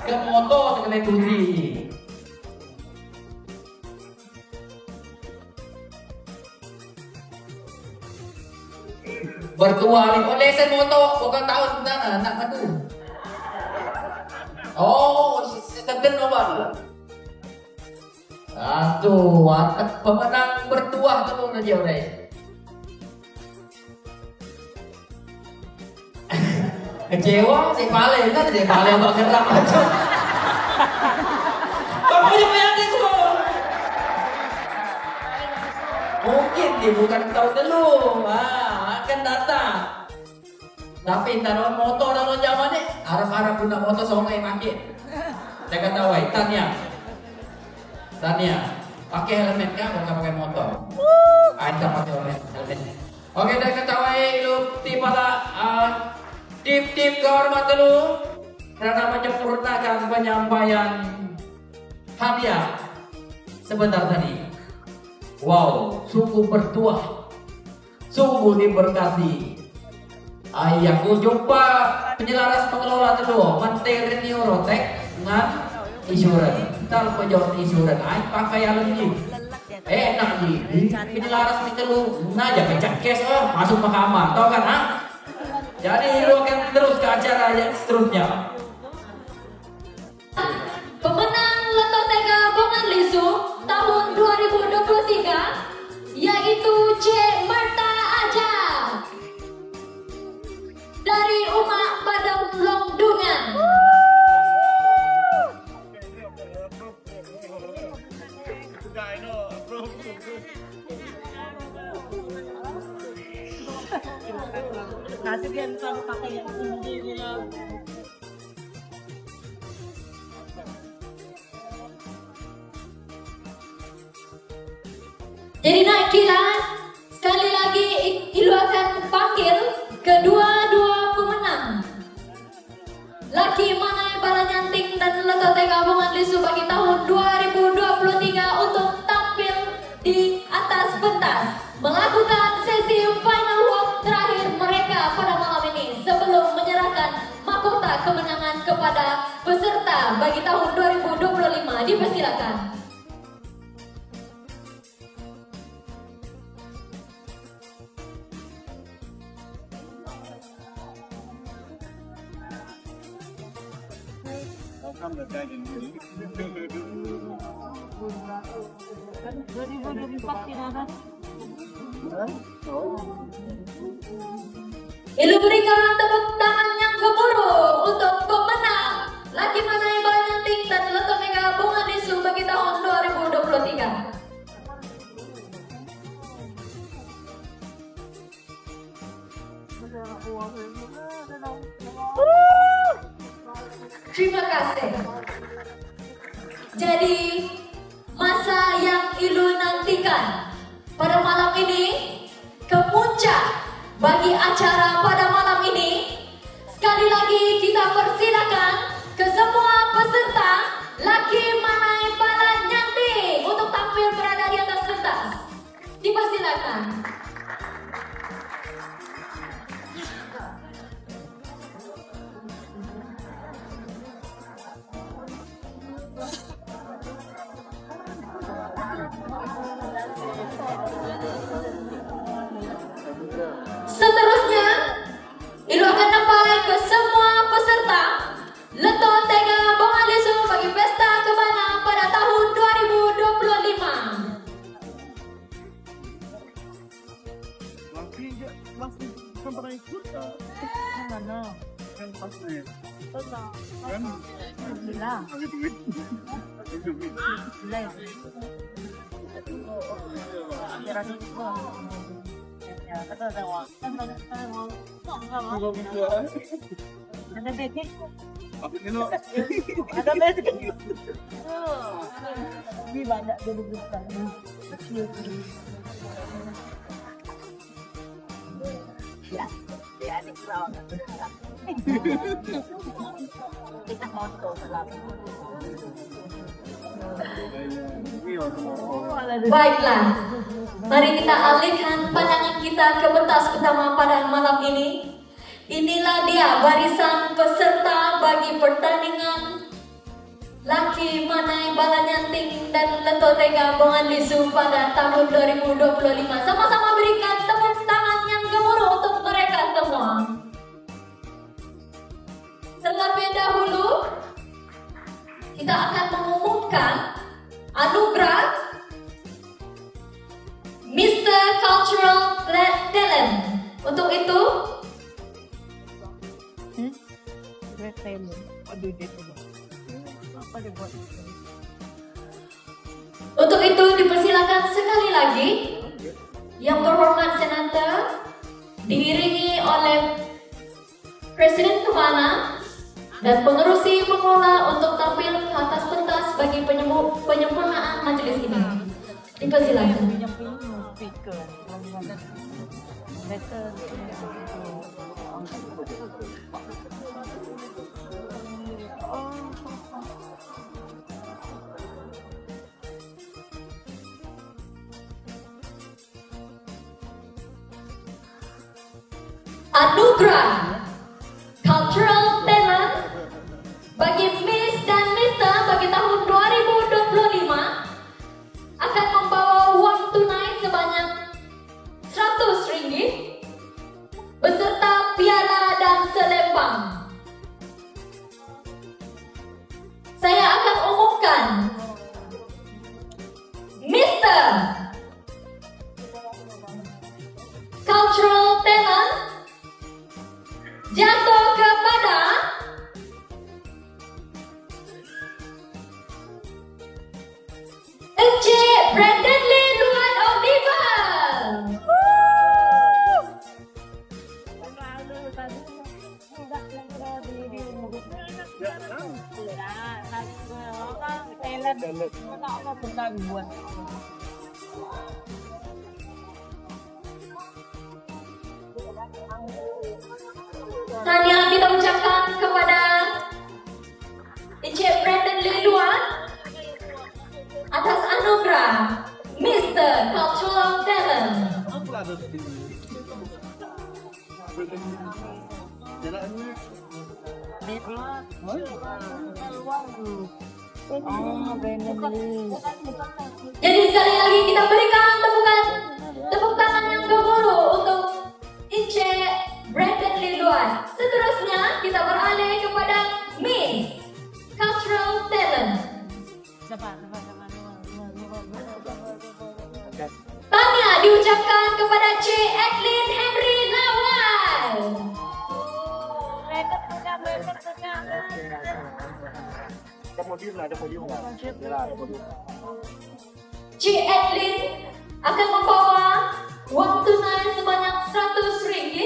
Ke moto dengan tuti. Bertuah oh lesen moto. Bukan tahu sebenarnya nak madu. Oh, sedang apa? Pemenang bertuah tu aja udah. Kecewa si Pale kan si Pale abang gerak aja. Kamu yang bayar itu. Mungkin dia bukan tahu dulu, akan datang. Tapi taruh motor dalam zaman ni, Arab guna motor songai makin. Saya kata wai Tania, pakai helmet kan? Bukan pakai motor. Ada pakai helmet. Oke, dah ketahui lu tiba tip kehormatan lu karena menyempurnakan penyampaian hadiah sebentar tadi. Wow, sungguh bertuah, sungguh diberkati. Aku jumpa penyelaras pengelola dulu, Menteri Neurotek dengan insurans. Kita pejawat insurans, pakai alam ni. Enak ni, penyelaras ni dulu, naja pecah kes masuk mahkamah, tahu kan? Jadi lu akan terus ke acara yang seterusnya. Pemenang Loto Tega Bongan Lisu tahun 2023 yaitu C. Marta Aja dari Umak Padang Longdungan. Nasib yang selalu pakai yang tinggi lah. Jadi naik kilat, sekali lagi Ilu akan panggil kedua-dua pemenang. Laki Manai Balanyanting dan Loto Tega Bongan Lisu bagi tahun 2023 untuk tampil di atas pentas, melakukan sesi final walk terakhir mereka pada malam ini sebelum menyerahkan mahkota kemenangan kepada peserta bagi tahun 2025. Dipersilakan. Ilu berikan tepuk tangan yang gemuruh untuk pemenang Laki Manai Balanyanting dan Loto Tega Bongan Lisu bagi tahun 2023. Terima kasih. Jadi masa yang Ilu nantikan pada malam ini, ke puncak bagi acara pada malam ini, sekali lagi kita persilakan ke semua peserta Laki Manai Balanyanting untuk tampil berada di atas pentas. Dipersilakan. Seterusnya, Ilu akan nampai ke semua peserta Leto Tega Bongalisu bagi pesta kebana pada tahun 2025. Masih pernah ikut Mana? kan pasti Tenang. kan Gila. ada duit. Gila ya. Kira itu. Ya, kata dewa. Ada bebek. Apa ini? Ada bebek. Di banyak bebek kan. Ya, ya ini kau. Kita foto selama. Baiklah, mari kita alihkan pandangan kita ke pentas utama pada malam ini. Inilah dia barisan peserta bagi pertandingan Laki Manai Balanyanting dan Leto Tega Bongalisu pada tahun 2025. Sama-sama berikan tepuk tangan yang gemuruh untuk mereka semua. Terlebih dahulu, kita akan mengumumkan anugerah Mr. Cultural Talent. Untuk itu, dipersilakan sekali lagi yang berhormat Senator diiringi oleh Presiden Kemana dan pengerusi pengelola untuk tampil ke atas pentas bagi penyempurnaan majelis ini. Dipersilakan. Anugerah Cultural Talent bagi Miss dan Mr. bagi tahun 2025 akan membawa uang tunai sebanyak Rp100 beserta piala dan selempang. Saya akan umumkan Mr. Cultural Talent jatuh kepada Encik Brandon Lee Luan Oliver. Tahniah kita ucapkan kepada Encik Brandon Lee Luan atas anugerah Mr. Cultural Talent. Apa ada di sini? Jalannya Jadi sekali lagi kita berikan tepuk tangan yang gemuruh untuk Encik Brandon Lee Luan. Seterusnya kita beralih kepada Miss Cultural Talent. Tahniah diucapkan kepada Cik Edlin Henry Lawal. Cik Edlin akan membawa uang tunai sebanyak Rp100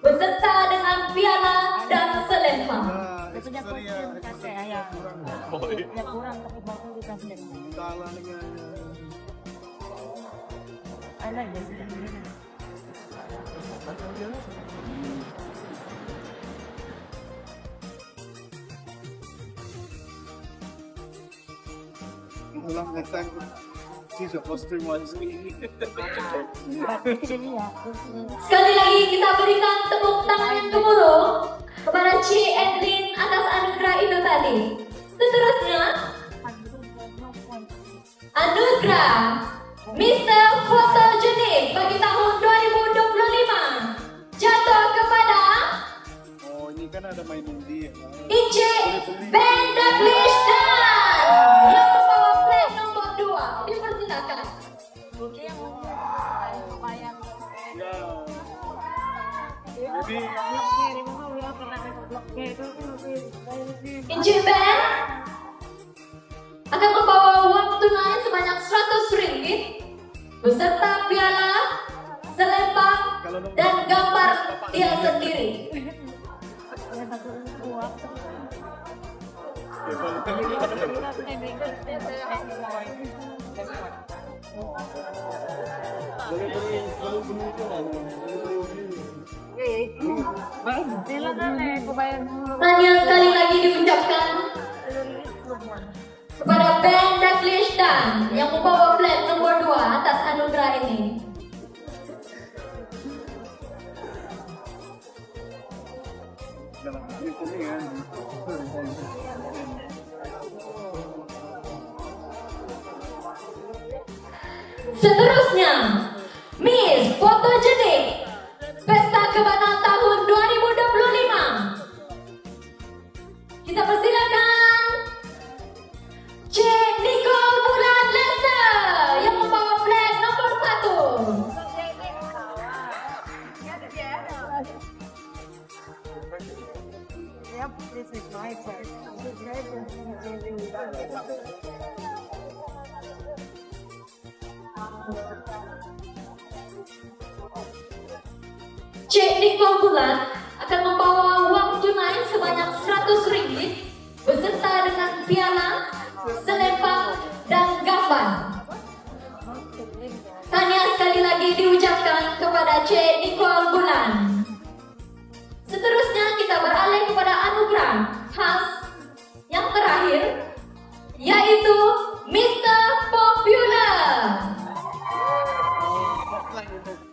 beserta dengan piala dan selempang. Kurang tapi bagus dikasih. salah dengan Ada ya sih. ulang next time she's supposed to watch me. Sekali lagi kita berikan tepuk tangan yang gemuruh kepada Cik Edlin atas anugerah itu tadi. Seterusnya, anugerah Mr. Fotogenik bagi tahun 2025 jatuh kepada Oh ini kan kan ada main undi. Ice Bendaglistan yang membawa flag nomor 2. Dipersilakan. Oke, yang lumayan. Jadi Ice Band akan membawa uang tunai sebanyak 100 ringgit beserta piala, selempang, dan gambar dia sendiri. Tanya sekali lagi diucapkan kepada Bendaglistan yang membawa flag nomor 2 atas anugerah ini. Seterusnya, Miss Fotogenik Pesta Kebana tahun 2025. Kita persilakan C. Nicole Bulan Lester yang membawa flag nomor 1. Yep, this is my first. This is very Cik Nicole Bulan akan membawa uang tunai sebanyak 100 ringgit beserta dengan piala, selempang, dan gambar. Tanya sekali lagi diucapkan kepada Cik Nicole Bulan. Seterusnya kita beralih kepada anugerah khas yang terakhir, yaitu Mr. Popular.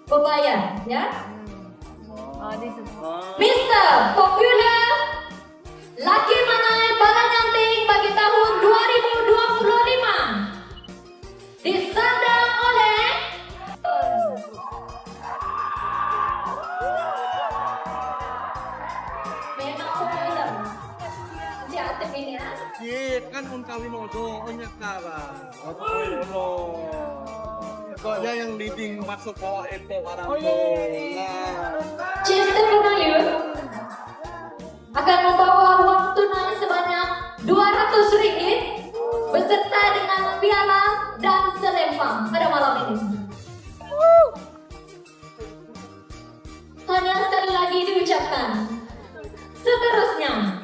Berbayar, ya? Mr. Popular, laki manai bala nyanting bagi tahun 2025, disandang oleh memang popular. Jatuh ini ya. Iya, kan kawin odo, onyak kara. Odo. Pokoknya yang leading masuk bawah itu orang Chester Penayu akan membawa uang tunai sebanyak 200 ringgit beserta dengan piala dan selempang pada malam ini. Tanya sekali lagi diucapkan. Seterusnya,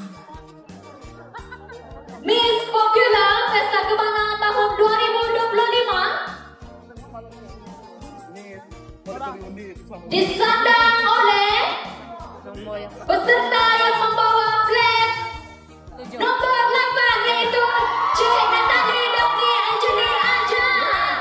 Miss Popular Pesta Kebana tahun 2025 disandang oleh peserta yang membawa flag nomor 8, yaitu Cik Natalie Dapni Anjali Ajan.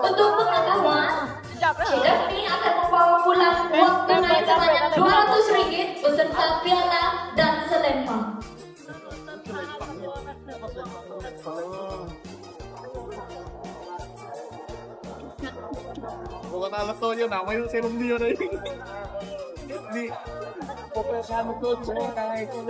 Untuk pengetahuan, Cik Dapni akan membawa pulang uang tunai sebanyak 200 ringgit beserta piala dan selempang. Bukan alat tuh ya namanya serum dia deh. Di profesional tuh saya kayak itu.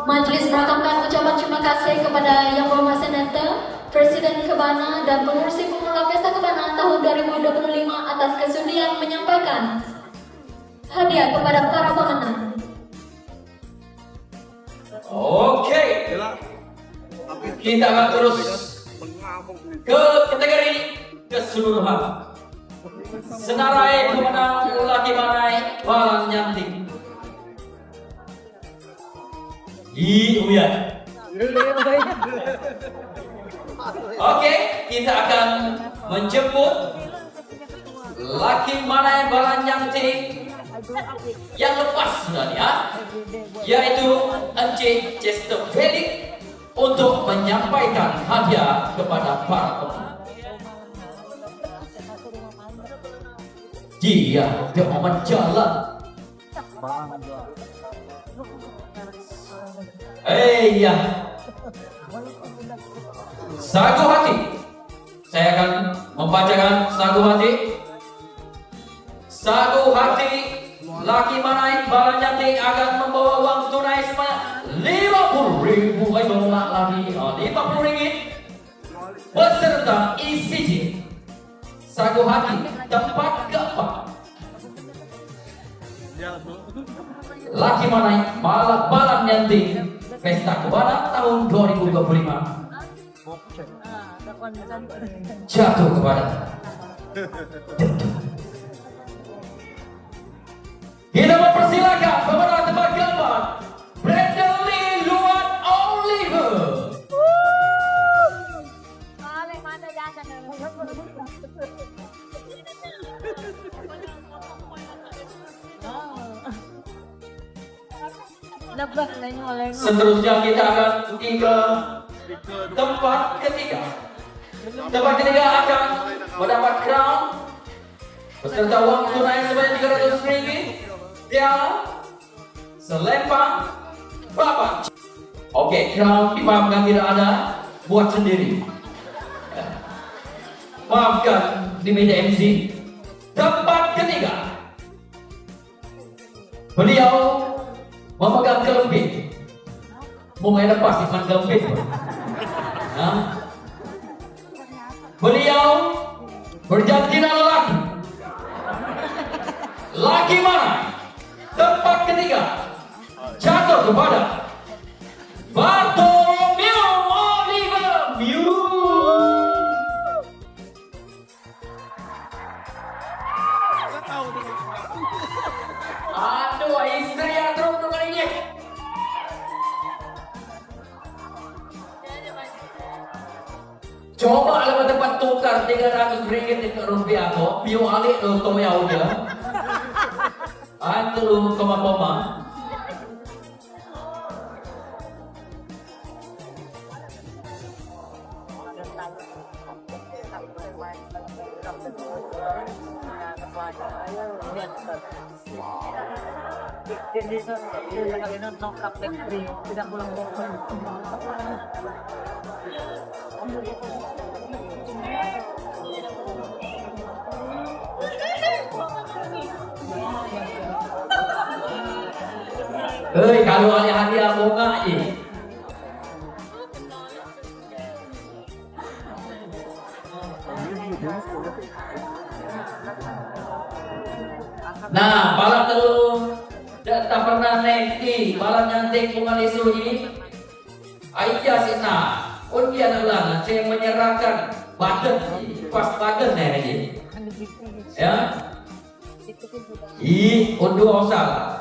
Majelis merakamkan ucapan terima kasih kepada Yang Berhormat Senator, Presiden Kebana dan pengurusi pengelola Pesta Kebana tahun 2025 atas kesudian menyampaikan hadiah kepada para pemenang. Oke, kita akan terus ke kategori keseluruhan. Senarai pemenang laki manai balang nyanting. Uyan. Oke, kita akan menjemput laki manai balang nyanting yang lepas sudah ya, yaitu Encik Chester Felix untuk menyampaikan hadiah kepada para pemenang. Dia momen jalan. Ya, sagu hati. Saya akan membacakan sagu hati. Sagu hati laki mana balan jantik akan membawa uang tunai sebanyak 50.000 lagi, 50 ringgit beserta ECG. Sagu hati tempat keempat. Laki mana balan jantik Pesta Kebana tahun 2025 jatuh kepada kita mempersilakan pemenang tempat keempat, Bradley Luan Oliver. Seterusnya kita akan pergi ke tempat ketiga. Tempat ketiga akan mendapat crown beserta uang tunai sebanyak 300 ringgit, piala, selempang, papan. Oke, crown dimaafkan tidak ada, buat sendiri. Maafkan di meja MC. Tempat ketiga, beliau memegang kelempit. Mau ada pasti kan kelempit. Beliau berjanjian lelaki. Laki mana? Tempat ketiga jatuh kepada Bartolomeo Oliver Mew. Aduh, istri yang terus kali ini. Coba alamat tempat tukar 300 ringgit ke rupiah kok, Mew alik lo kau ya udah. Antu koma-koma. Tidak pulang Kalau ada hadiah bunga je. Nah, balap tu tak pernah naik di balap nyantik bunga lesu ini. Aisyah sina, undian ulang, saya menyerahkan badan, pas badan ni. Ya, unduh osal.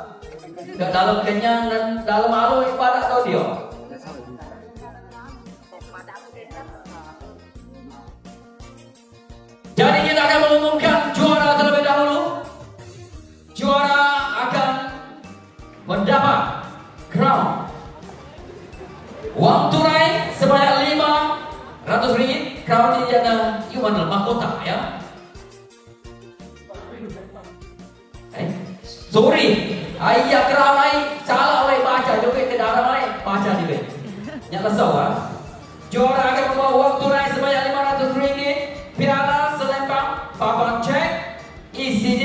Ke dalam kenyang dan dalam malu ibadat tau dia. Jadi kita akan mengumumkan juara terlebih dahulu. Juara akan mendapat crown, uang tunai sebanyak 500 ringgit. Crown ini ada Iwan mahkota ya. Sorry, ayah keramai salah oleh baca juga ke dalam lain baca juga. Yang lesau ah. Juara akan membawa uang tunai sebanyak 500 ringgit, piala, selempang, papan cek, ECD,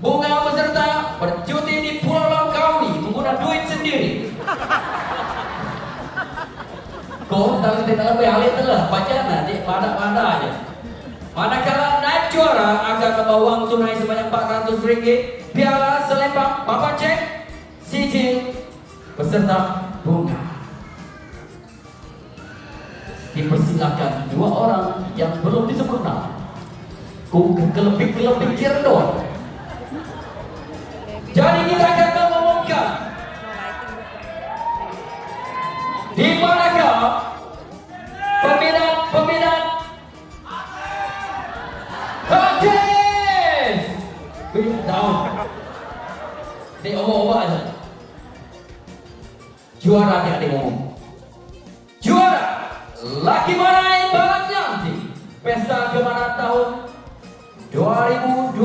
bunga beserta bercuti di Pulau Langkawi menggunakan duit sendiri. Kau tak kita lebih alih telah baca nanti pada aja. Manakala naik juara akan membawa uang tunai sebanyak 400 ringgit, piala, selempang, papan cek, sijil beserta bunga. Dipersilakan dua orang yang belum disebut nama. Kelebih Cirebon. Jadi kita akan mengumumkan di manakah peminat Contest down. juara adik-adik ngomong. Juara Laki Manai Balang Nyanti Pesta Kemenangan tahun 2025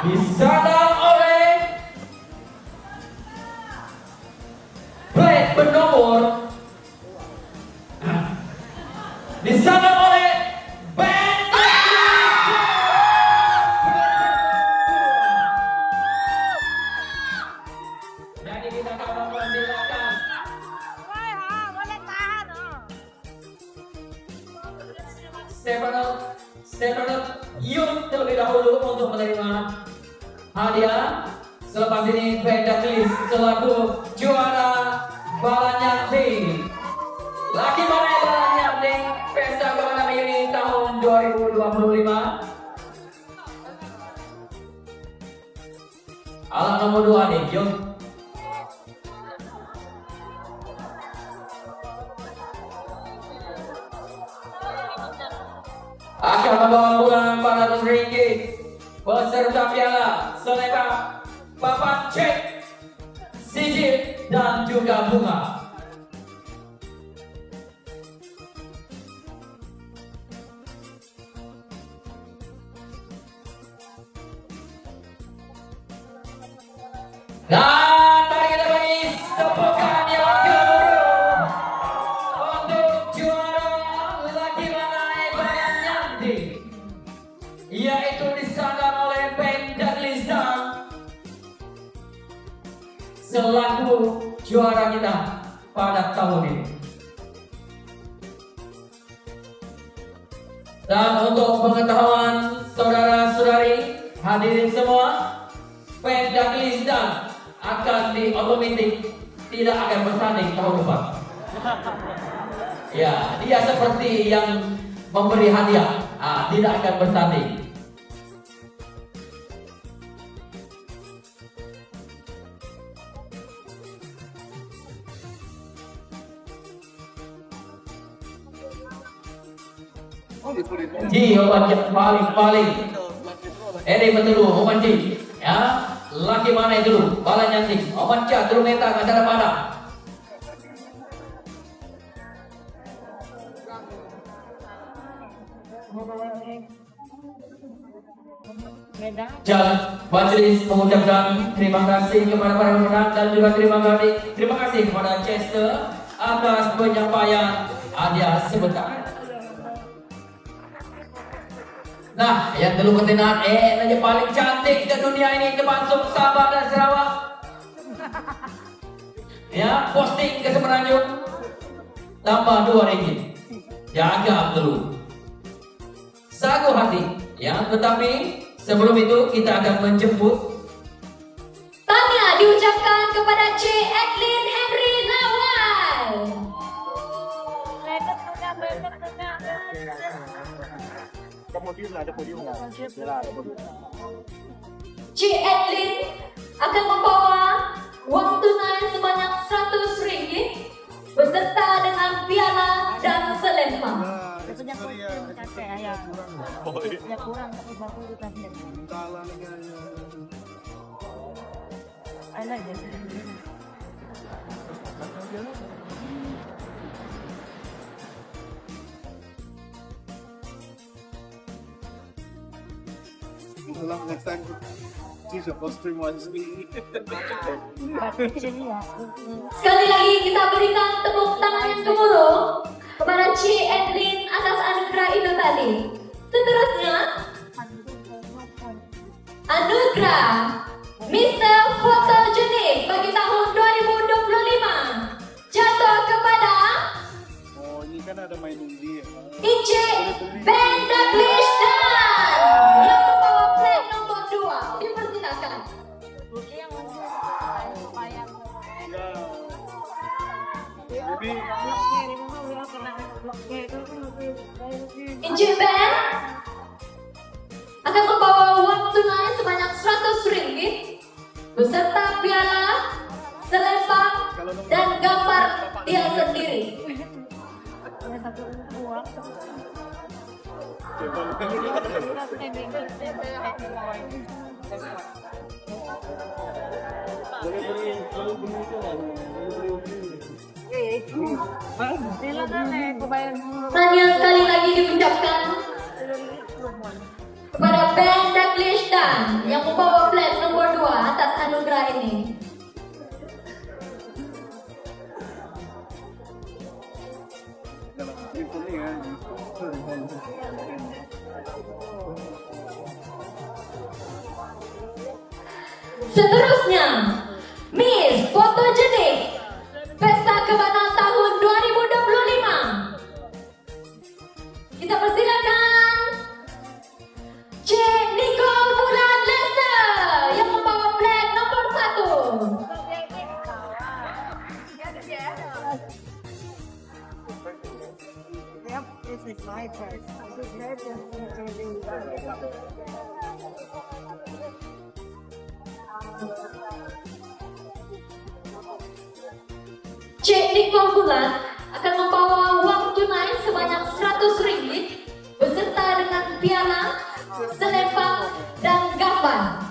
disandang oleh plate bernomor disandang oleh band jadi kita akan mempersilakan Stefano Yun terlebih dahulu untuk menerima hadiah. Selepas ini Pendaklis selaku juara Balanyanti Laki Manai Balanyanti Pesta Kemenangan ini tahun 2025. Alat nomor 2 nih, Yun. Akan membawa uang Rp400 beserta piala, selebak, papan cek, sijil, dan juga bunga. Dan mari kita beri tepukan yang gemuruh untuk juara Laki Manai Balanyanti, yaitu disandang oleh Pendaklis selaku juara kita pada tahun ini. Dan untuk pengetahuan saudara-saudari hadirin semua, Pendaklis akan diotomatis tidak akan bertanding tahun depan. Ya, dia seperti yang memberi hadiah, tidak akan bertanding. Ji, obat yang paling ini betul obat Ji, ya. Laki Manai dulu, Balanyanti, obat Cia, dulu meta, acara pada. Dan majelis mengucapkan terima kasih kepada para pemenang dan juga terima kasih kepada Chester atas penyampaian hadiah sebentar. Nah, yang dulu ketenan aja paling cantik di dunia ini depan Sabah dan Sarawak. Ya, posting ke Semenanjung tambah RM2. Jaga dulu. Sagu hati. Ya, tetapi sebelum itu kita akan menjemput. Tanya diucapkan kepada C. Edlin Henry Lawal. C. Edlin akan membawa uang tunai sebanyak RM100 beserta dengan piala dan selempang. Next time, she's supposed to watch me. Sekali lagi kita berikan tepuk tangan yang gemuruh kepada C. Edlin atas anugerah itu tadi. Seterusnya, anugerah Mr. Fotogenik bagi tahun 2025 jatuh kepada Oh, ini kan ada main undi ya. IC Pendaklis yang membawa plate nomor 2. Dipersilakan. Jadi IC Ben akan membawa uang tunai sebanyak RM100 beserta piala, selempang, dan gambar dia sendiri. Tanya sekali lagi diucapkan kepada band Daglistan yang membawa plat nomor 2 atas anugerah ini. Seterusnya, Miss Fotogenik Pesta Kebana tahun 2025. Kita persilakan C. Nicole Bulan Lester yang membawa flag nomor 1. C. Nicole Bulan akan membawa uang tunai sebanyak Rp100 beserta dengan piala, selempang, dan gambar.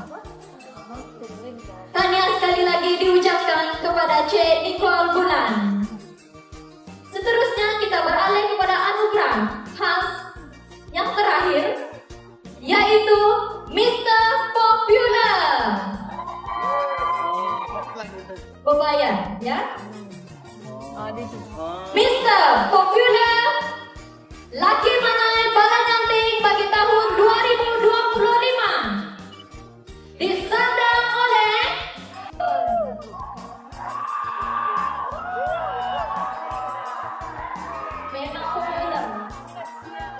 Tanya sekali lagi diucapkan kepada C. Nicole Bulan. Seterusnya kita beralih kepada anugerah khas yang terakhir, yaitu Mr. Popular. Berbayar, ya? Mr. Popular Laki Manai Bala Nyanting bagi tahun 2025 disandang oleh memang populer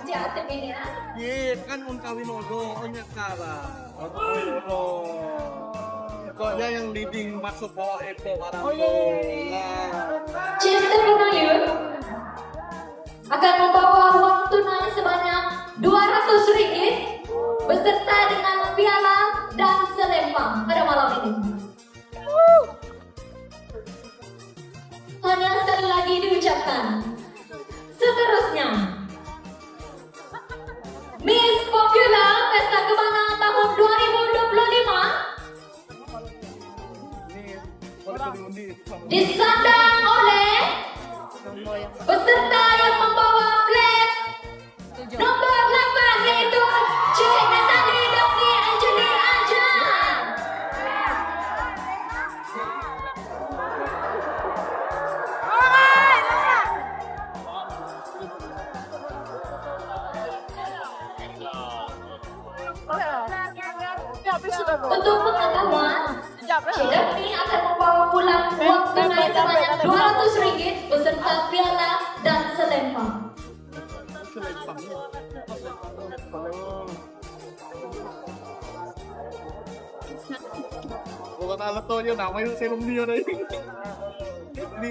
jatuh ini ya. Iya, kan kawin Odo, onyak kara. Odo. Pokoknya yang leading masuk bawah itu barang. Oh iya. Chester Penayu akan membawa uang tunai sebanyak Rp200 beserta dengan piala dan selempang pada malam ini. Hanya sekali lagi diucapkan. Seterusnya, Miss Popular Pesta Kebana tahun 2025 disandang oleh peserta yang membawa flag nomor 8, yaitu C. Natalie Daphne Angeli Ajan. Untuk pengetahuan, C. Daphne akan membawa pulang uang tunai sebanyak Rp200 beserta piala dan selempang. Bukan alat tuh dia namanya serum dia deh. Di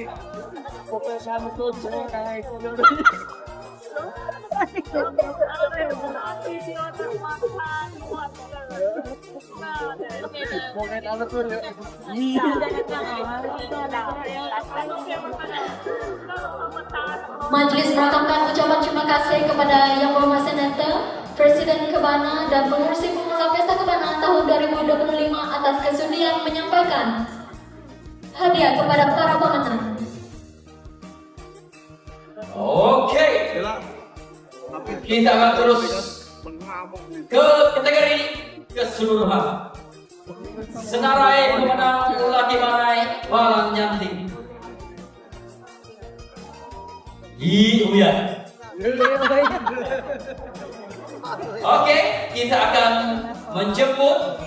pokoknya sama tuh kayak Majelis merakamkan ucapan terima kasih kepada Yang Berhormat Senator, Presiden Kebana dan pengurusi pemula Pesta Kebana tahun 2025 atas kesudian menyampaikan hadiah kepada para pemenang. Oke, kita akan terus ke kategori keseluruhan. Senarai pemenang Laki Manai Bala Nyanting. Iya. Oke, kita akan menjemput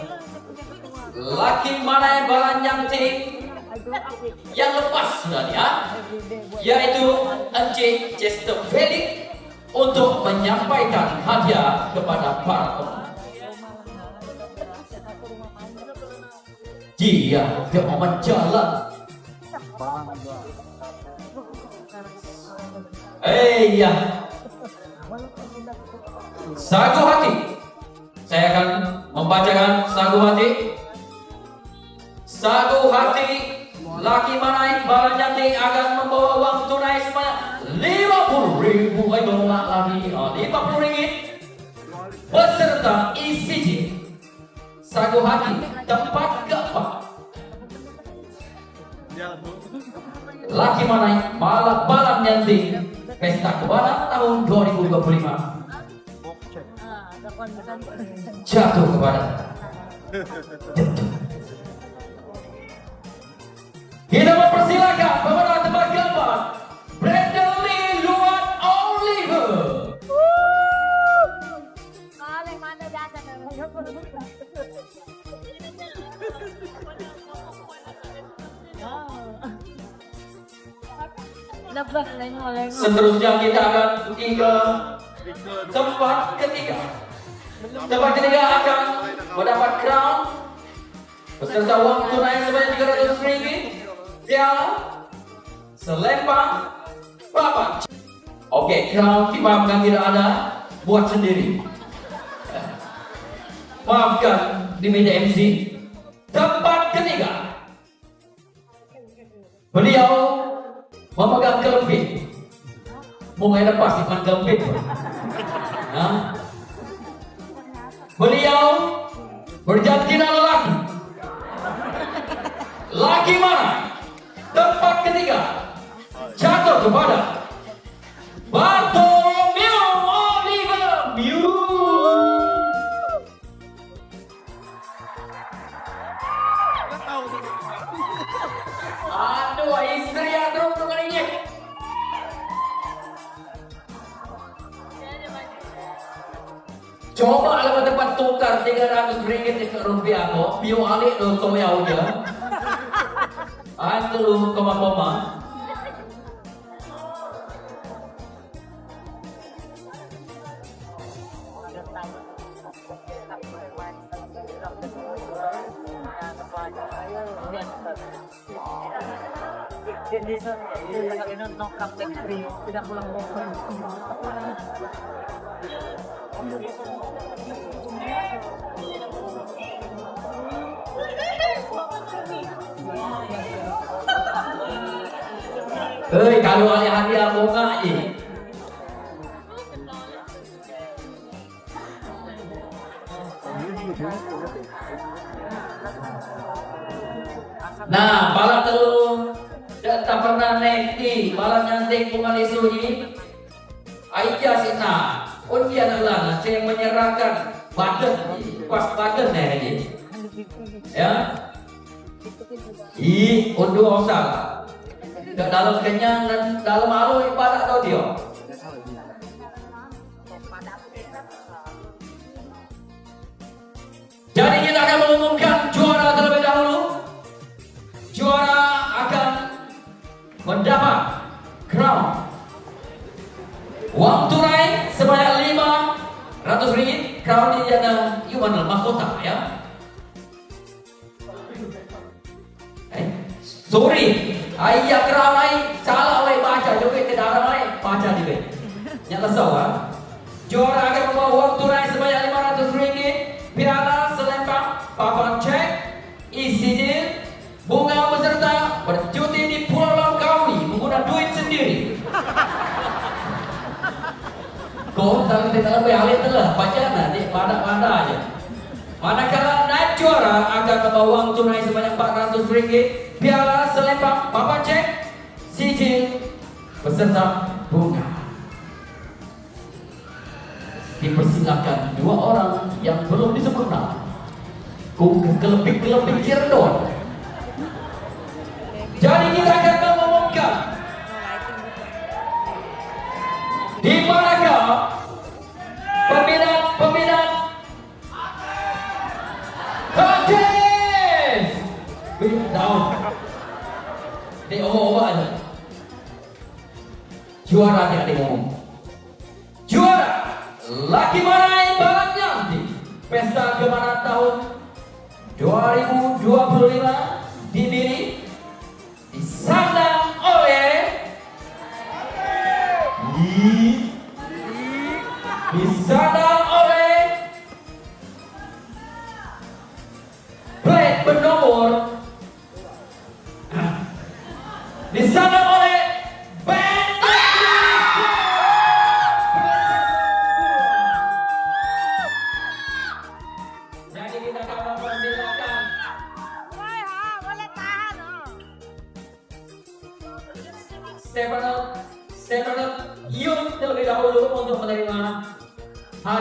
Laki Manai Bala Nyanting yang lepas sudah ya, yaitu Encik Chester Felix untuk menyampaikan hadiah kepada para pemenang. Dia momen jalan. Ya. Sagu hati. Saya akan membacakan sagu hati. Sagu hati Laki Manai Bala Nyanting akan membawa uang tunai sebanyak Rp50.000 lagi. Rp50 Sagu Hati. Tempat keempat. Laki Manai Malam Nyanting Pesta Kebana tahun 2025 jatuh kepada kita mempersilakan pemenang tempat keempat Brandon Lee Luan Oliver. Seterusnya kita akan pergi ke tempat ketiga. Tempat ketiga akan mendapat crown beserta uang tunai sebanyak RM300, piala, selempang, papan. Oke, crown dimaafkan tidak ada, buat sendiri. Maafkan di meja MC. Tempat ketiga, beliau memegang kelempit. Mau nggak lepas iman kelempit? Nah, beliau berjanjian lelaki. Laki mana? Tempat ketiga jatuh kepada Bartolomeo Oliver Mew. Aduh, istri yang terus ini. Coba kalau tempat tukar RM300 ke rupiah kok, bio alik lo toyau dia. Itu lu koma-koma. Tidak pulang Kalau ada hadiah bunga ni. Nah, balap tu tak pernah naik ni, balap nanti bunga isu ni. Aisyah sina, ujian ulang, saya menyerahkan badan ni, pas badan ni. Ya, undur osal. Ke dalam kenyang dan dalam malu ibadat tau dia. Jadi kita akan mengumumkan juara terlebih dahulu. Juara akan mendapat crown uang tunai sebanyak RM500. Crown ini ada Yuman mahkota ya. Sorry. Ayah keramai salah oleh baca juga tidak ramai baca di bawah. Nyata sawa. Juara akan membawa uang tunai sebanyak RM500, piala, selempang, papan cek, isinya bunga beserta bercuti di Pulau Langkawi menggunakan duit sendiri. Kau tak tidak lebih alih telah baca nanti pada aja. Manakala naik juara akan membawa uang tunai sebanyak RM400, piala, selempang, papan cek, sijil, beserta bunga. Dipersilakan dua orang yang belum disebut nama. Kelebih Cirebon. Jadi kita akan mengumumkan di manakah peminat Contest. Down. Dia omong aja. Juara dia ngomong. Juara Laki Manai Balat Nyanti Pesta Kebana tahun 2025 didiri disandang oleh plate bernomor disandang oleh jadi kita akan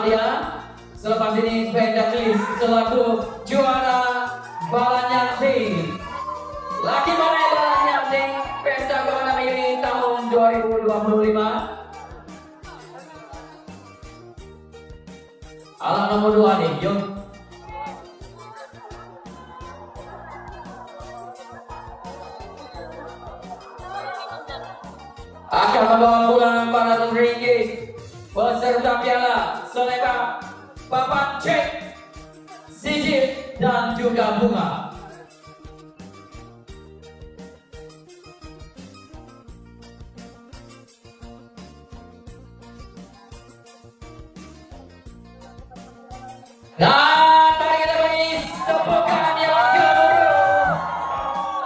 hadiah. Selepas ini Pendaklis selaku juara Balanyakti. Laki mana Balanyakti Pesta Balapan ini tahun 2025. Alat nomor 2 nih, yuk. Akan membawa pulang 400 ringgit beserta piala, selebak, papan cek, sijil, dan juga bunga. Nah, mari kita beri tepukan yang kedua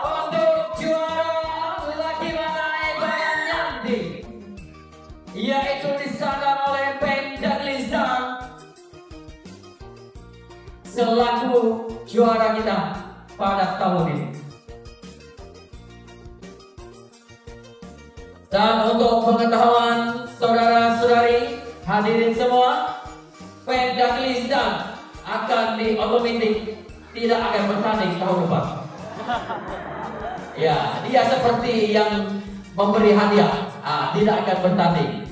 untuk juara laki mana Balanyakti, yaitu disandang oleh Pendaklis selaku juara kita pada tahun ini. Dan untuk pengetahuan saudara-saudari hadirin semua, Pendaklis akan diotomatik tidak akan bertanding tahun depan. Ya, dia seperti yang memberi hadiah, tidak akan bertanding.